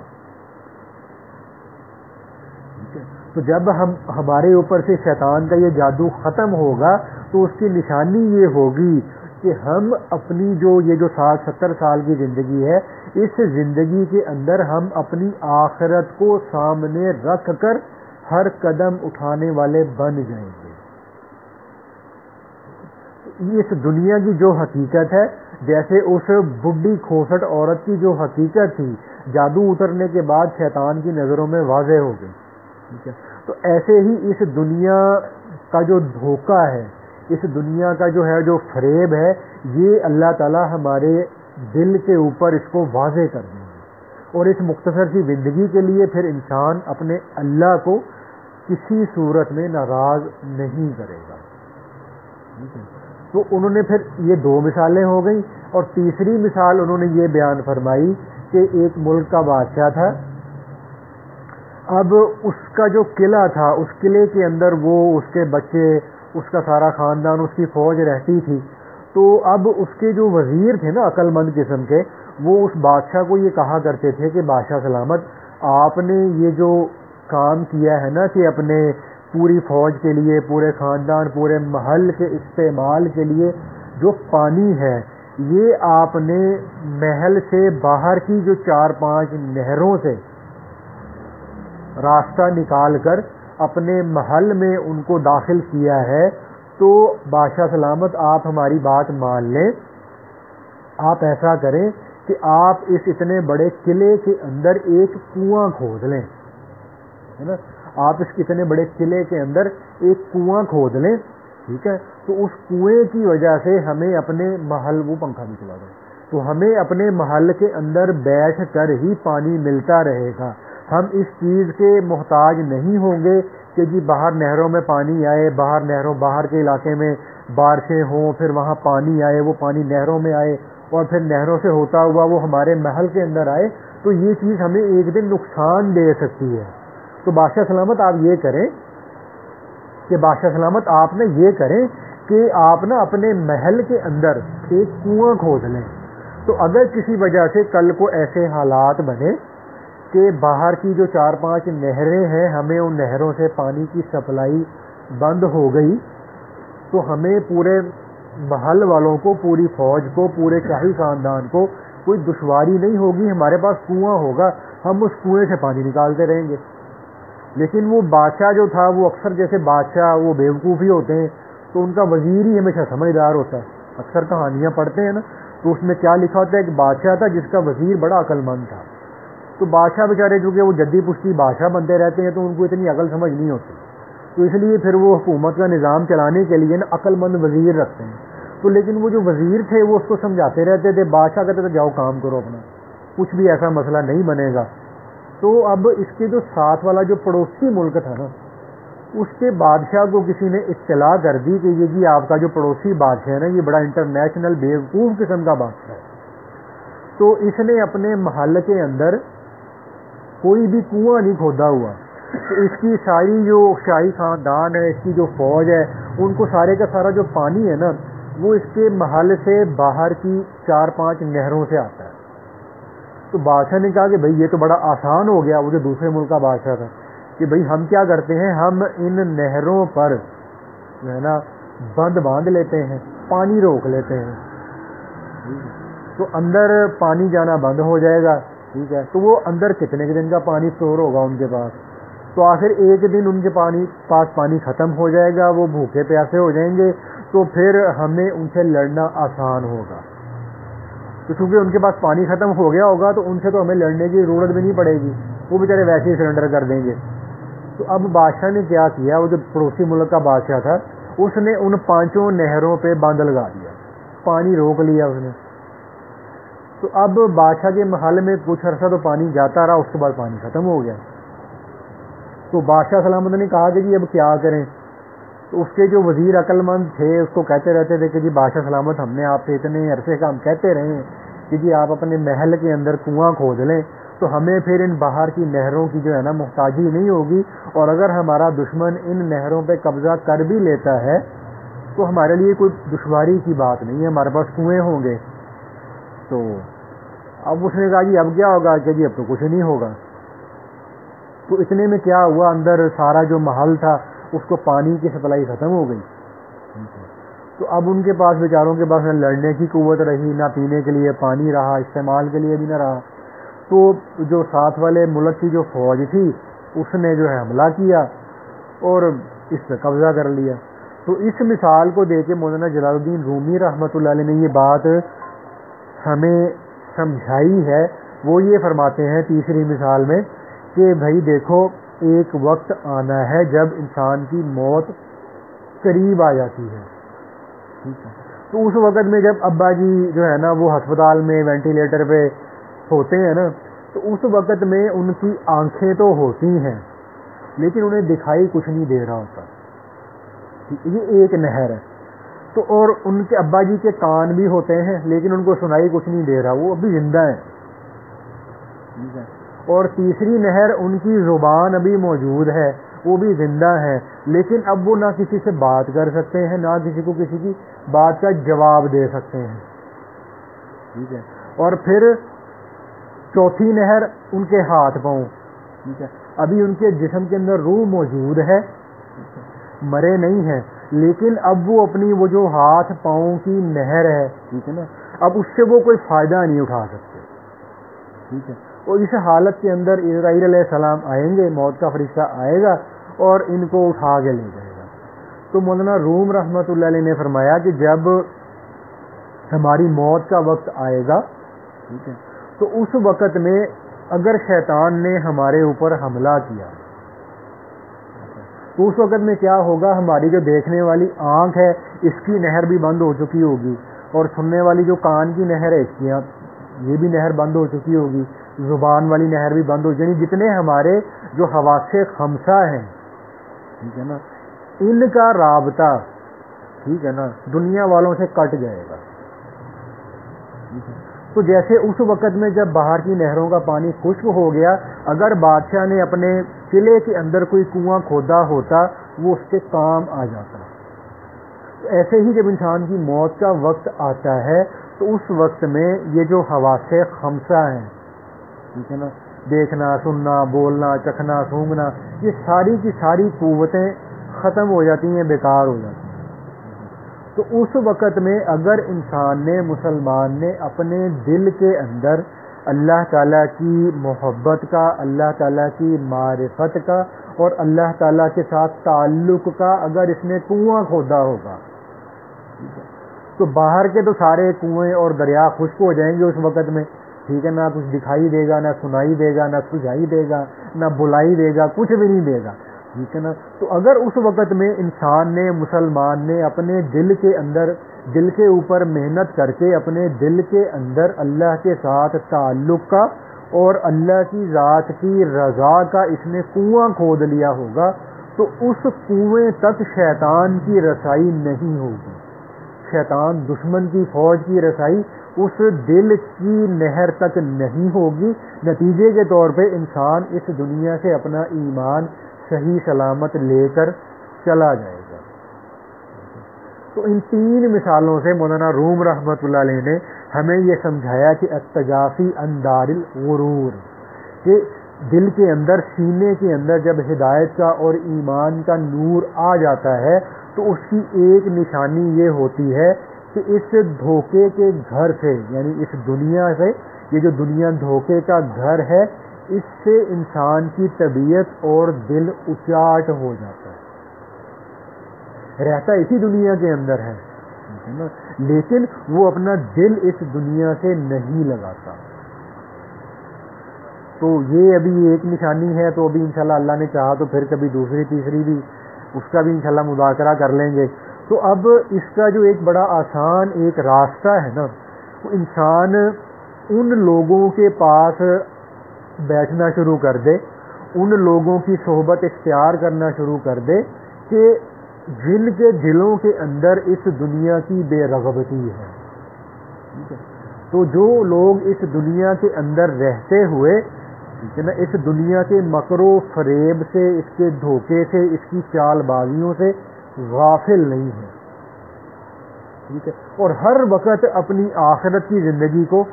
تو جب ہمارے اوپر سے شیطان کا یہ جادو ختم ہوگا تو اس کی نشانی یہ ہوگی کہ ہم اپنی جو 60-70 سال کی زندگی ہے، اس زندگی کے اندر ہم اپنی آخرت کو سامنے رکھ کر ہر قدم اٹھانے والے بن جائیں گے۔ اس دنیا کی جو حقیقت ہے، جیسے اس بڈھی کھوسٹ عورت کی جو حقیقت تھی جادو اترنے کے بعد شیطان کی نظروں میں واضح ہو گئی، ٹھیک ہے؟ تو ایسے ہی اس دنیا کا جو دھوکہ ہے، اس دنیا کا جو فریب ہے، یہ اللہ تعالی ہمارے دل کے اوپر اس کو واضح کر دیں گے، اور اس مختصر سی زندگی کے لیے پھر انسان اپنے اللہ کو کسی صورت میں ناراض نہیں کرے گا، ٹھیک ہے؟ تو انہوں نے پھر یہ 2 مثالیں ہو گئیں، اور تیسری مثال انہوں نے یہ بیان فرمائی کہ ایک ملک کا بادشاہ تھا، اب اس کا جو قلعہ تھا، اس قلعے کے اندر وہ، اس کے بچے، اس کا سارا خاندان، اس کی فوج رہتی تھی. تو اب اس کے جو وزیر تھے نا عقل مند قسم کے، وہ اس بادشاہ کو یہ کہا کرتے تھے کہ بادشاہ سلامت، آپ نے یہ جو کام کیا ہے نا کہ اپنے پوری فوج کے لیے، پورے خاندان، پورے محل کے استعمال کے لیے جو پانی ہے، یہ آپ نے محل سے باہر کی جو 4-5 نہروں سے راستہ نکال کر اپنے محل میں ان کو داخل کیا ہے. تو بادشاہ سلامت آپ ہماری بات مان لیں، آپ ایسا کریں کہ آپ اس اتنے بڑے قلعے کے اندر ایک کنواں کھود لیں، ہے نا، آپ اس اتنے بڑے قلعے کے اندر ایک کنواں کھود لیں، ٹھیک ہے. تو اس کنویں کی وجہ سے ہمیں اپنے محل، وہ پنکھا بھی چلا دیں، تو ہمیں اپنے محل کے اندر بیٹھ کر ہی پانی ملتا رہے گا. ہم اس چیز کے محتاج نہیں ہوں گے کہ جی باہر نہروں میں پانی آئے، باہر کے علاقے میں بارشیں ہوں، پھر وہاں پانی آئے، وہ پانی نہروں میں آئے اور پھر نہروں سے ہوتا ہوا وہ ہمارے محل کے اندر آئے. تو یہ چیز ہمیں ایک دن نقصان دے سکتی ہے. تو بادشاہ سلامت آپ یہ کریں کہ آپ نا اپنے محل کے اندر ایک کنواں کھود لیں. تو اگر کسی وجہ سے کل کو ایسے حالات بنے کہ باہر کی جو 4-5 نہریں ہیں، ہمیں ان نہروں سے پانی کی سپلائی بند ہو گئی، تو ہمیں پورے محل والوں کو، پوری فوج کو، پورے شاہی خاندان کو کوئی دشواری نہیں ہوگی. ہمارے پاس کنواں ہوگا، ہم اس کنویں سے پانی نکالتے رہیں گے. لیکن وہ بادشاہ جو تھا، وہ اکثر جیسے بادشاہ وہ بیوقوفی ہوتے ہیں، تو ان کا وزیر ہی ہمیشہ سمجھدار ہوتا ہے. اکثر کہانیاں پڑھتے ہیں نا، تو اس میں کیا لکھا ہوتا ہے، ایک بادشاہ تھا جس کا وزیر بڑا عقل مند تھا. تو بادشاہ بیچارے چونکہ وہ جدی پشتی بادشاہ بنتے رہتے ہیں، تو ان کو اتنی عقل سمجھ نہیں ہوتی، تو اس لیے پھر وہ حکومت کا نظام چلانے کے لیے نا عقل مند وزیر رکھتے ہیں. تو لیکن وہ جو وزیر تھے وہ اس کو سمجھاتے رہتے تھے، بادشاہ کہتے تھے جاؤ کام کرو اپنا، کچھ بھی ایسا مسئلہ نہیں بنے گا. تو اب اس کے جو ساتھ والا جو پڑوسی ملک تھا نا، اس کے بادشاہ کو کسی نے اطلاع کر دی کہ یہ جی آپ کا جو پڑوسی بادشاہ ہے نا، یہ بڑا انٹرنیشنل بیوقوف قسم کا بادشاہ ہے. تو اس نے اپنے محل کے اندر کوئی بھی کنواں نہیں کھودا ہوا. تو اس کی ساری جو شاہی خاندان ہے، اس کی جو فوج ہے، ان کو سارے کا سارا جو پانی ہے نا، وہ اس کے محل سے باہر کی 4-5 نہروں سے آتا ہے. تو بادشاہ نے کہا کہ بھئی یہ تو بڑا آسان ہو گیا، وہ جو دوسرے ملک کا بادشاہ تھا، کہ بھئی ہم کیا کرتے ہیں، ہم ان نہروں پر جو ہے نا بند باندھ لیتے ہیں، پانی روک لیتے ہیں، تو اندر پانی جانا بند ہو جائے گا. ٹھیک ہے. تو وہ اندر کتنے کے دن کا پانی اسٹور ہوگا ان کے پاس؟ تو آخر ایک دن ان کے پاس پانی ختم ہو جائے گا، وہ بھوکے پیاسے ہو جائیں گے، تو پھر ہمیں ان سے لڑنا آسان ہوگا. تو چونکہ ان کے پاس پانی ختم ہو گیا ہوگا، تو ان سے تو ہمیں لڑنے کی ضرورت بھی نہیں پڑے گی، وہ بیچارے ویسے ہی سرنڈر کر دیں گے. تو اب بادشاہ نے کیا کیا، وہ جو پڑوسی ملک کا بادشاہ تھا، اس نے ان 5 نہروں پہ باندھ لگا دیا، پانی روک لیا اس نے. تو اب بادشاہ کے محل میں کچھ عرصہ تو پانی جاتا رہا، اس کے بعد پانی ختم ہو گیا. تو بادشاہ سلامت نے کہا کہ جی اب کیا کریں. تو اس کے جو وزیر عقل مند تھے اس کو کہتے رہتے تھے کہ جی بادشاہ سلامت، ہم نے آپ سے اتنے عرصے کا ہم کہتے رہے ہیں کہ جی آپ اپنے محل کے اندر کنواں کھود لیں، تو ہمیں پھر ان باہر کی نہروں کی جو ہے نا محتاجی نہیں ہوگی، اور اگر ہمارا دشمن ان نہروں پہ قبضہ کر بھی لیتا ہے تو ہمارے لیے کوئی دشواری کی بات نہیں ہے، ہمارے پاس کنویں ہوں گے. تو اب اس نے کہا جی اب کیا ہوگا، کہ جی اب تو کچھ نہیں ہوگا. تو اتنے میں کیا ہوا، اندر سارا جو محل تھا اس کو پانی کی سپلائی ختم ہو گئی. تو اب ان کے پاس بیچاروں کے پاس نہ لڑنے کی قوت رہی، نہ پینے کے لیے پانی رہا، استعمال کے لیے بھی نہ رہا. تو جو ساتھ والے ملک کی جو فوج تھی اس نے جو ہے حملہ کیا اور اس پہ قبضہ کر لیا. تو اس مثال کو دے کے مولانا جلال الدین رومی رحمۃ اللہ علیہ نے یہ بات ہمیں سمجھائی ہے. وہ یہ فرماتے ہیں تیسری مثال میں کہ بھائی دیکھو، ایک وقت آنا ہے جب انسان کی موت قریب آ جاتی ہے. ٹھیک ہے. تو اس وقت میں جب ابا جی جو ہے نا وہ ہسپتال میں وینٹیلیٹر پہ ہوتے ہیں نا، تو اس وقت میں ان کی آنکھیں تو ہوتی ہیں لیکن انہیں دکھائی کچھ نہیں دے رہا ہوتا. یہ ایک نہر ہے. تو اور ان کے ابا جی کے کان بھی ہوتے ہیں لیکن ان کو سنائی کچھ نہیں دے رہا، وہ ابھی زندہ ہیں. ٹھیک ہے. اور تیسری نہر ان کی زبان ابھی موجود ہے، وہ بھی زندہ ہے، لیکن اب وہ نہ کسی سے بات کر سکتے ہیں، نہ کسی کو کسی کی بات کا جواب دے سکتے ہیں، ٹھیک ہے۔ اور پھر چوتھی نہر ان کے ہاتھ پاؤں، ٹھیک ہے، ابھی ان کے جسم کے اندر روح موجود ہے، مرے نہیں ہیں، لیکن اب وہ اپنی وہ جو ہاتھ پاؤں کی نہر ہے، ٹھیک ہے نا، اب اس سے وہ کوئی فائدہ نہیں اٹھا سکتے، ٹھیک ہے۔ اور اس حالت کے اندر اسرائیل علیہ السلام آئیں گے، موت کا فرشتہ آئے گا اور ان کو اٹھا کے لے جائے گا۔ تو مولانا روم رحمۃ اللہ علیہ نے فرمایا کہ جب ہماری موت کا وقت آئے گا، ٹھیک ہے، تو اس وقت میں اگر شیطان نے ہمارے اوپر حملہ کیا تو اس وقت میں کیا ہوگا، ہماری جو دیکھنے والی آنکھ ہے اس کی نہر بھی بند ہو چکی ہوگی، اور سننے والی جو کان کی نہر ہے اس کی یہ بھی نہر بند ہو چکی ہوگی، زبان والی نہر بھی بند ہو، یعنی جتنے ہمارے جو حواس خمسہ ہیں، ٹھیک ہے نا، ان کا رابطہ، ٹھیک ہے نا، دنیا والوں سے کٹ جائے گا۔ تو جیسے اس وقت میں جب باہر کی نہروں کا پانی خشک ہو گیا، اگر بادشاہ نے اپنے قلعے کے اندر کوئی کنواں کھودا ہوتا وہ اس کے کام آ جاتا۔ ایسے ہی جب انسان کی موت کا وقت آتا ہے تو اس وقت میں یہ جو حواس خمسہ ہیں، ٹھیک ہے نا، دیکھنا، سننا، بولنا، چکھنا، سونگھنا، یہ ساری کی ساری قوتیں ختم ہو جاتی ہیں، بیکار ہو جاتی ہیں۔ تو اس وقت میں اگر انسان نے، مسلمان نے اپنے دل کے اندر اللہ تعالیٰ کی محبت کا، اللہ تعالیٰ کی معرفت کا اور اللہ تعالیٰ کے ساتھ تعلق کا اگر اس نے کنواں کھودا ہوگا، تو باہر کے تو سارے کنویں اور دریا خشک ہو جائیں گے اس وقت میں، ٹھیک ہے، نہ کچھ دکھائی دے گا، نہ سنائی دے گا، نہ سجائی دے گا، نہ بلائی دے گا، کچھ بھی نہیں دے گا، ٹھیک ہے نا۔ تو اگر اس وقت میں انسان نے، مسلمان نے اپنے دل کے اندر، دل کے اوپر محنت کر کے اپنے دل کے اندر اللہ کے ساتھ تعلق کا اور اللہ کی ذات کی رضا کا اس نے کنواں کھود لیا ہوگا، تو اس کنویں تک شیطان کی رسائی نہیں ہوگی، شیطان دشمن کی فوج کی رسائی اس دل کی نہر تک نہیں ہوگی۔ نتیجے کے طور پہ انسان اس دنیا سے اپنا ایمان صحیح سلامت لے کر چلا جائے گا۔ تو ان تین مثالوں سے مولانا روم رحمۃ اللہ علیہ نے ہمیں یہ سمجھایا کہ التجافی عن دار الغرور، کہ دل کے اندر، سینے کے اندر جب ہدایت کا اور ایمان کا نور آ جاتا ہے تو اس کی ایک نشانی یہ ہوتی ہے کہ اس دھوکے کے گھر سے، یعنی اس دنیا سے، یہ جو دنیا دھوکے کا گھر ہے، اس سے انسان کی طبیعت اور دل اچاٹ ہو جاتا ہے، رہتا اسی دنیا کے اندر ہے، لیکن وہ اپنا دل اس دنیا سے نہیں لگاتا۔ تو یہ ابھی ایک نشانی ہے، تو ابھی انشاءاللہ اللہ نے چاہا تو پھر کبھی دوسری تیسری بھی اس کا بھی انشاءاللہ مذاکرہ کر لیں گے۔ تو اب اس کا جو ایک بڑا آسان ایک راستہ ہے نا، وہ انسان ان لوگوں کے پاس بیٹھنا شروع کر دے، ان لوگوں کی صحبت اختیار کرنا شروع کر دے کہ جن کے دلوں کے اندر اس دنیا کی بے رغبتی ہے، ٹھیک ہے۔ تو جو لوگ اس دنیا کے اندر رہتے ہوئے، ٹھیک ہے نا، اس دنیا کے مکر و فریب سے، اس کے دھوکے سے، اس کی چال بازیوں سے غافل نہیں ہیں، ٹھیک ہے، اور ہر وقت اپنی آخرت کی زندگی کو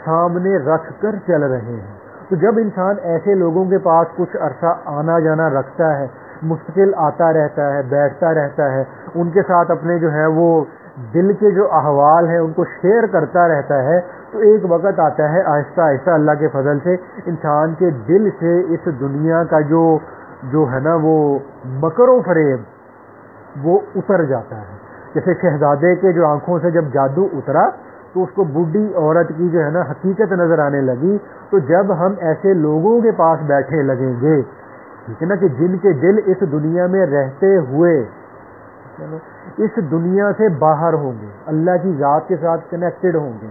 سامنے رکھ کر چل رہے ہیں۔ تو جب انسان ایسے لوگوں کے پاس کچھ عرصہ آنا جانا رکھتا ہے، مستقل آتا رہتا ہے، بیٹھتا رہتا ہے، ان کے ساتھ اپنے جو ہے وہ دل کے جو احوال ہیں ان کو شیئر کرتا رہتا ہے، تو ایک وقت آتا ہے آہستہ آہستہ اللہ کے فضل سے انسان کے دل سے اس دنیا کا جو ہے نا وہ مکر و فریب وہ اتر جاتا ہے۔ جیسے شہزادے کے جو آنکھوں سے جب جادو اترا تو اس کو بوڑھی عورت کی جو ہے نا حقیقت نظر آنے لگی۔ تو جب ہم ایسے لوگوں کے پاس بیٹھے لگیں گے، ٹھیک ہے نا، کہ جن کے دل اس دنیا میں رہتے ہوئے اس دنیا سے باہر ہوں گے، اللہ کی ذات کے ساتھ کنیکٹڈ ہوں گے،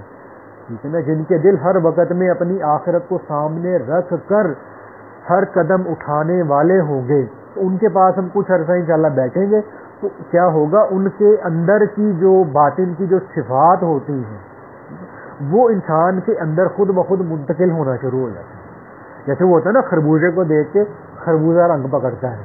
ٹھیک ہے نا، جن کے دل ہر وقت میں اپنی آخرت کو سامنے رکھ کر ہر قدم اٹھانے والے ہوں گے، تو ان کے پاس ہم کچھ عرصہ انشاءاللہ بیٹھیں گے تو کیا ہوگا، ان کے اندر کی جو باطن کی جو صفات ہوتی ہیں وہ انسان کے اندر خود بخود منتقل ہونا شروع ہو جاتی ہیں۔ جیسے وہ ہوتا ہے نا خربوزے کو دیکھ کے خربوزہ رنگ پکڑتا ہے،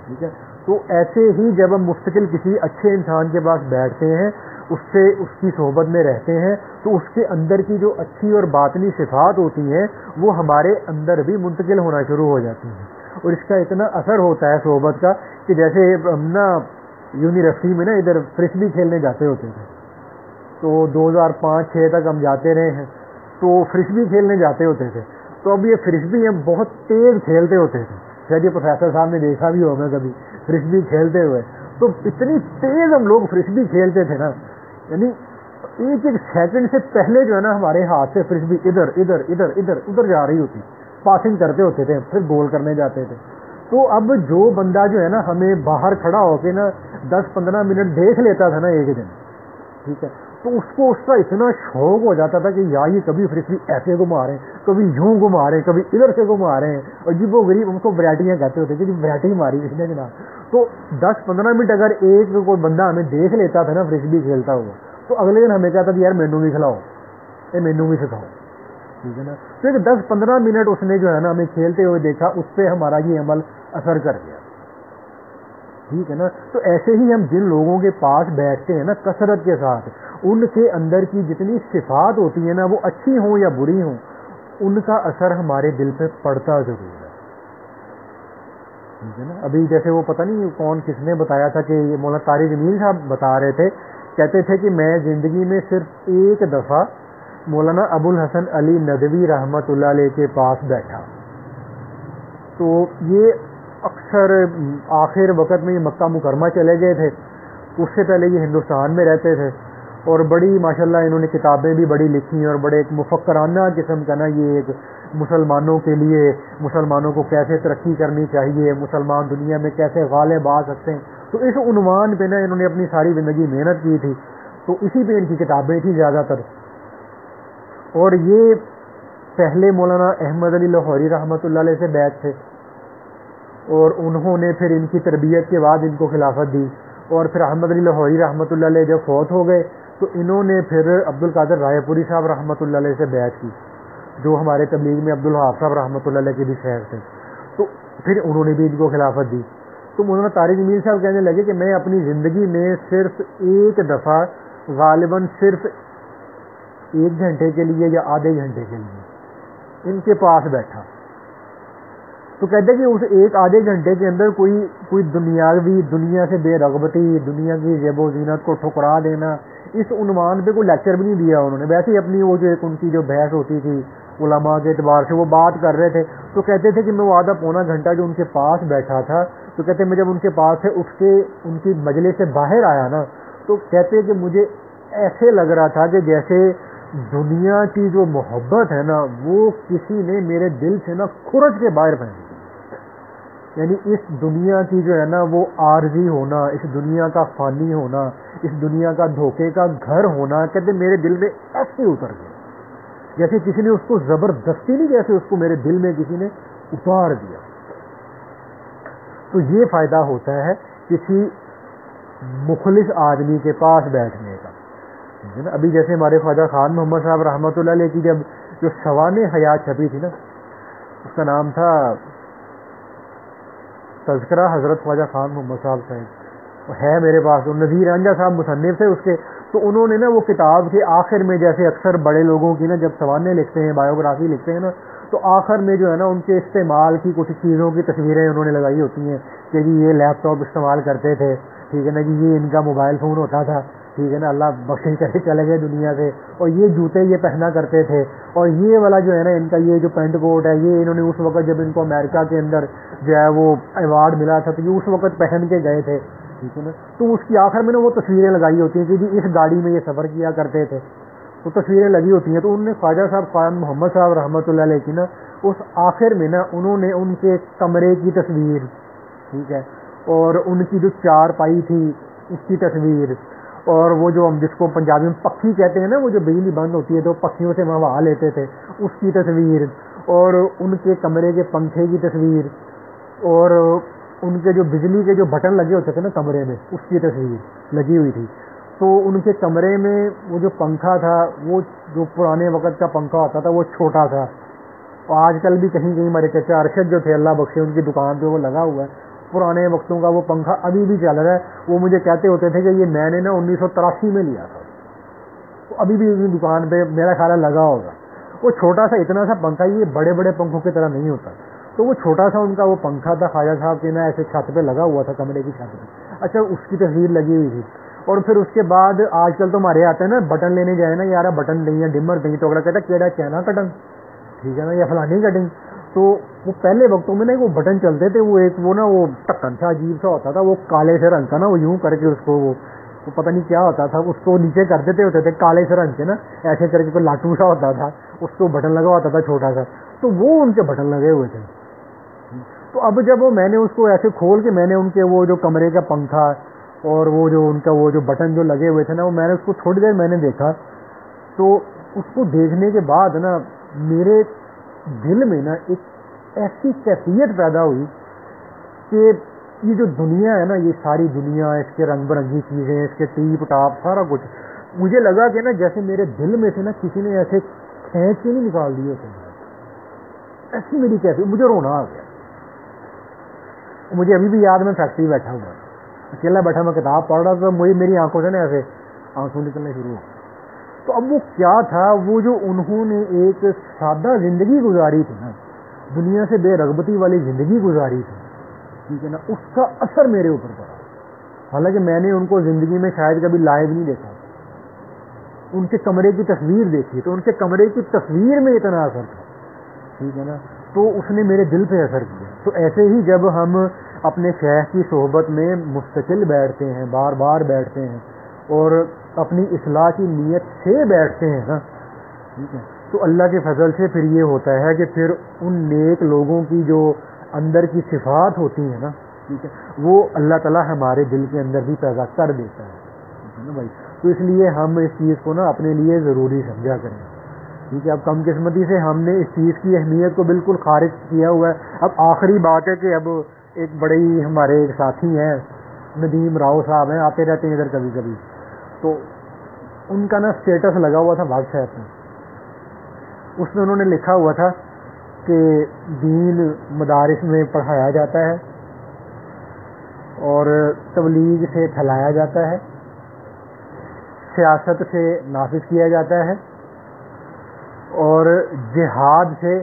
ٹھیک ہے. تو ایسے ہی جب ہم مستقل کسی اچھے انسان کے پاس بیٹھتے ہیں، اس سے اس کی صحبت میں رہتے ہیں، تو اس کے اندر کی جو اچھی اور باطنی صفات ہوتی ہیں وہ ہمارے اندر بھی منتقل ہونا شروع ہو جاتی ہیں. اور اس کا اتنا اثر ہوتا ہے صحبت کا کہ جیسے ہم نا یونیورسٹی میں نا ادھر فرسبی کھیلنے جاتے ہوتے تھے، تو 2005-6 تک ہم جاتے رہے ہیں، تو فرسبی کھیلنے جاتے ہوتے تھے. تو اب یہ فرسبی ہم بہت تیز کھیلتے ہوتے تھے، شاید یہ پروفیسر صاحب نے دیکھا بھی ہوگا کبھی فرسبی کھیلتے ہوئے. تو اتنی تیز ہم لوگ فرسبی کھیلتے تھے نا، یعنی ایک ایک سیکنڈ سے پہلے جو ہے نا ہمارے ہاتھ سے فرسبی ادھر ادھر ادھر ادھر ادھر جا رہی ہوتی، پاسنگ کرتے ہوتے تھے، پھر گول کرنے جاتے تھے. تو اب جو بندہ جو ہے نا ہمیں باہر کھڑا ہو کے نا 10-15 منٹ دیکھ لیتا تھا نا ایک دن، ٹھیک ہے، تو اس کو اس کا اتنا شوق ہو جاتا تھا کہ یار یہ کبھی فرسبی ایسے گھما رہے ہیں، کبھی یوں گھما رہے ہیں، کبھی ادھر سے گھما رہے ہیں، اور جب وہ غریب ان کو ورائٹیاں کہتے ہوتے کہ ورائٹی ماری اس نے جناب. تو 10-15 منٹ اگر ایک کوئی بندہ ہمیں دیکھ لیتا تھا نا فرسبی کھیلتا ہوا، تو اگلے دن ہمیں کہتا تھا یار مینو بھی کھلاؤ، اے مینو بھی سکھاؤ، ٹھیک ہے نا. تو ایک 10-15 منٹ اس نے جو ہے نا ہمیں کھیلتے ہوئے دیکھا، اس پہ ہمارا یہ عمل اثر کر گیا، ٹھیک ہے نا. تو ایسے ہی ہم جن لوگوں کے پاس بیٹھتے ہیں نا کثرت کے ساتھ، ان کے اندر کی جتنی صفات ہوتی ہیں نا وہ اچھی ہوں یا بری ہوں، ان کا اثر ہمارے دل پہ پڑتا ضرور ہے، ٹھیک ہے نا. ابھی جیسے وہ پتہ نہیں کون کس نے بتایا تھا کہ یہ مولانا طارق جمیل صاحب بتا رہے تھے، کہتے تھے کہ میں زندگی میں صرف ایک دفعہ مولانا ابو الحسن علی ندوی رحمۃ اللہ علیہ کے پاس بیٹھا. تو یہ اکثر آخر وقت میں یہ مکہ مکرمہ چلے گئے تھے، اس سے پہلے یہ ہندوستان میں رہتے تھے، اور بڑی ماشاءاللہ انہوں نے کتابیں بھی بڑی لکھی ہیں، اور بڑے ایک مفکرانہ قسم کا نا یہ ایک مسلمانوں کے لیے، مسلمانوں کو کیسے ترقی کرنی چاہیے، مسلمان دنیا میں کیسے غالب آ سکتے ہیں، تو اس عنوان پہ نا انہوں نے اپنی ساری زندگی محنت کی تھی. تو اسی پہ ان کی کتابیں تھیں زیادہ تر. اور یہ پہلے مولانا احمد علی لاہوری رحمۃ اللہ علیہ سے بیعت تھے، اور انہوں نے پھر ان کی تربیت کے بعد ان کو خلافت دی. اور پھر احمد علی لاہوری رحمۃ اللہ علیہ جب فوت ہو گئے تو انہوں نے پھر عبد القادر رائے پوری صاحب رحمۃ اللہ علیہ سے بیعت کی، جو ہمارے تبلیغ میں عبد الوہاب صاحب رحمۃ اللہ علیہ کے بھی شیخ تھے. تو پھر انہوں نے بھی ان کو خلافت دی. تو مولانا طارق جمیل صاحب کہنے لگے کہ میں اپنی زندگی میں صرف ایک دفعہ غالباً صرف 1 گھنٹے کے لیے یا آدھے گھنٹے کے لیے ان کے پاس بیٹھا. تو کہتے ہیں کہ اس ایک آدھے گھنٹے کے اندر کوئی دنیاوی، دنیا سے بے رغبتی، دنیا کی زیب و زینت کو ٹھکرا دینا، اس عنوان پہ کوئی لیکچر بھی نہیں دیا انہوں نے. ویسے ہی اپنی وہ جو ایک ان کی جو بحث ہوتی تھی علماء کے اعتبار سے وہ بات کر رہے تھے. تو کہتے تھے کہ میں وہ آدھا پونا گھنٹہ جو ان کے پاس بیٹھا تھا، تو کہتے ہیں میں جب ان کے پاس سے اٹھ کے ان کی مجلس سے باہر آیا نا، تو کہتے کہ مجھے ایسے لگ رہا تھا کہ جیسے دنیا کی جو محبت ہے نا وہ کسی نے میرے دل سے نا کھرچ کے باہر پھینک دی. یعنی اس دنیا کی جو ہے نا وہ عارضی ہونا، اس دنیا کا فانی ہونا، اس دنیا کا دھوکے کا گھر ہونا، کہتے میرے دل میں ایسے اتر گیا جیسے کسی نے اس کو زبردستی نہیں، جیسے اس کو میرے دل میں کسی نے اتار دیا. تو یہ فائدہ ہوتا ہے کسی مخلص آدمی کے پاس بیٹھنے کا. ابھی جیسے ہمارے خواجہ خان محمد صاحب رحمۃ اللہ علیہ کی جب جو سوانح حیات چھپی تھی نا، اس کا نام تھا تذکرہ حضرت خواجہ خان محمد صاحب ہے میرے پاس. نذیر رنجا صاحب مصنف تھے اس کے. تو انہوں نے نا وہ کتاب کے آخر میں، جیسے اکثر بڑے لوگوں کی نا جب سوانح لکھتے ہیں، بایوگرافی لکھتے ہیں نا، تو آخر میں جو ہے نا ان کے استعمال کی کچھ چیزوں کی تصویریں انہوں نے لگائی ہوتی ہیں کہ جی یہ لیپ ٹاپ استعمال کرتے تھے، ٹھیک ہے نا جی، یہ ان کا موبائل فون ہوتا تھا، ٹھیک ہے نا، اللہ بخشش کرے چلے گئے دنیا سے، اور یہ جوتے یہ پہنا کرتے تھے، اور یہ والا جو ہے نا ان کا یہ جو پینٹ کوٹ ہے یہ انہوں نے اس وقت جب ان کو امریکہ کے اندر جو ہے وہ ایوارڈ ملا تھا تو یہ اس وقت پہن کے گئے تھے، ٹھیک ہے نا. تو اس کی آخر میں نا وہ تصویریں لگائی ہوتی ہیں کہ جی اس گاڑی میں یہ سفر کیا کرتے تھے، تو تصویریں لگی ہوتی ہیں. تو انہوں نے خواجہ صاحب خان محمد صاحب رحمۃ اللہ علیہ کی نا اس آخر میں نا انہوں نے ان کے کمرے کی تصویر، ٹھیک ہے، اور ان کی جو چار پائی تھی اس کی تصویر، اور وہ جو ہم جس کو پنجابی میں پکھی کہتے ہیں نا، وہ جو بجلی بند ہوتی ہے تو پکھیوں سے ہوا لیتے تھے، اس کی تصویر، اور ان کے کمرے کے پنکھے کی تصویر، اور ان کے جو بجلی کے جو بٹن لگے ہوتے تھے نا کمرے میں اس کی تصویر لگی ہوئی تھی. تو ان کے کمرے میں وہ جو پنکھا تھا وہ جو پرانے وقت کا پنکھا ہوتا تھا وہ چھوٹا تھا، اور آج کل بھی کہیں کہیں ہمارے چچا ارشد جو تھے اللہ بخشے ان کی دکان پہ وہ لگا ہوا ہے پرانے وقتوں کا وہ پنکھا ابھی بھی چل رہا ہے. وہ مجھے کہتے ہوتے تھے کہ یہ میں نے نا 1983 میں لیا تھا, تو ابھی بھی ان کی دکان پہ میرا خیال ہے لگا ہوگا. وہ چھوٹا سا اتنا سا پنکھا, یہ بڑے بڑے پنکھوں کی طرح نہیں ہوتا, تو وہ چھوٹا سا ان کا وہ پنکھا تھا خواجہ صاحب کے نا ایسے چھت پہ لگا ہوا تھا کمرے کی چھت پہ. اچھا اس کی تصویر لگی ہوئی تھی. اور پھر اس کے بعد آج کل تو ہمارے آتے ہیں نا بٹن لینے جائے نا یار بٹن نہیں ہے ڈمر نہیں, تو اگلا کہتا ہے کیڑا چینا کٹن, ٹھیک ہے نا, یا فلانی کٹنگ. تو وہ پہلے وقتوں میں نا وہ بٹن چلتے تھے, وہ ایک وہ نا وہ ٹکن سا عجیب سا ہوتا تھا, وہ کالے سے رنگ کا نا, وہ یوں کر کے اس کو وہ پتہ نہیں کیا ہوتا تھا, اس کو نیچے کر دیتے ہوتے تھے کالے سے رنگ کے نا, ایسے کر کے کوئی لاٹو سا ہوتا تھا, اس کو بٹن لگا ہوتا تھا چھوٹا سا, تو وہ ان کے بٹن لگے ہوئے تھے. تو اب جب وہ میں نے اس کو ایسے کھول کے میں نے ان کے وہ جو کمرے کا پنکھا اور وہ جو ان کا وہ جو بٹن جو لگے ہوئے تھے نا, وہ میں نے اس کو تھوڑی دیر میں نے دیکھا, تو اس کو دیکھنے کے بعد نا میرے دل میں نا ایک ایسی کیفیت پیدا ہوئی کہ یہ جو دنیا ہے نا, یہ ساری دنیا, اس کے رنگ برنگی چیزیں, اس کے ٹیپ ٹاپ سارا کچھ, مجھے لگا کہ نا جیسے میرے دل میں سے نا کسی نے ایسے کھینچ کے نہیں نکال دیے تھے. ایسی میری کیفیت, مجھے رونا آ گیا. مجھے ابھی بھی یاد, میں فیکٹری بیٹھا ہوا اکیلا بیٹھا, میں کتاب پڑھ رہا تھا, مجھے میری آنکھوں سے نا ایسے آنسو نکلنے شروع ہو. تو اب وہ کیا تھا, وہ جو انہوں نے ایک سادہ زندگی گزاری تھی نا, دنیا سے بے رغبتی والی زندگی گزاری تھی, ٹھیک ہے نا, اس کا اثر میرے اوپر پڑا. حالانکہ میں نے ان کو زندگی میں شاید کبھی لائیو نہیں دیکھا, ان کے کمرے کی تصویر دیکھی, تو ان کے کمرے کی تصویر میں اتنا اثر تھا, ٹھیک ہے نا, تو اس نے میرے دل پہ اثر کیا. تو ایسے ہی جب ہم اپنے شیخ کی صحبت میں مستقل بیٹھتے ہیں, بار بار بیٹھتے ہیں, اور اپنی اصلاح کی نیت سے بیٹھتے ہیں نا, ٹھیک ہے, تو اللہ کے فضل سے پھر یہ ہوتا ہے کہ پھر ان نیک لوگوں کی جو اندر کی صفات ہوتی ہیں نا, ٹھیک ہے, وہ اللہ تعالیٰ ہمارے دل کے اندر بھی پیدا کر دیتا ہے, ٹھیک ہے نا بھائی. تو اس لیے ہم اس چیز کو نا اپنے لیے ضروری سمجھا کریں, ٹھیک ہے. اب کم قسمتی سے ہم نے اس چیز کی اہمیت کو بالکل خارج کیا ہوا ہے. اب آخری بات ہے کہ اب ایک بڑے ہی ہمارے ایک ساتھی ہیں ندیم راؤ صاحب ہیں, آتے رہتے ہیں ادھر کبھی کبھی, تو ان کا نا اسٹیٹس لگا ہوا تھا واٹس ایپ میں, اس میں انہوں نے لکھا ہوا تھا کہ دین مدارس میں پڑھایا جاتا ہے اور تبلیغ سے پھیلایا جاتا ہے, سیاست سے نافذ کیا جاتا ہے, اور جہاد سے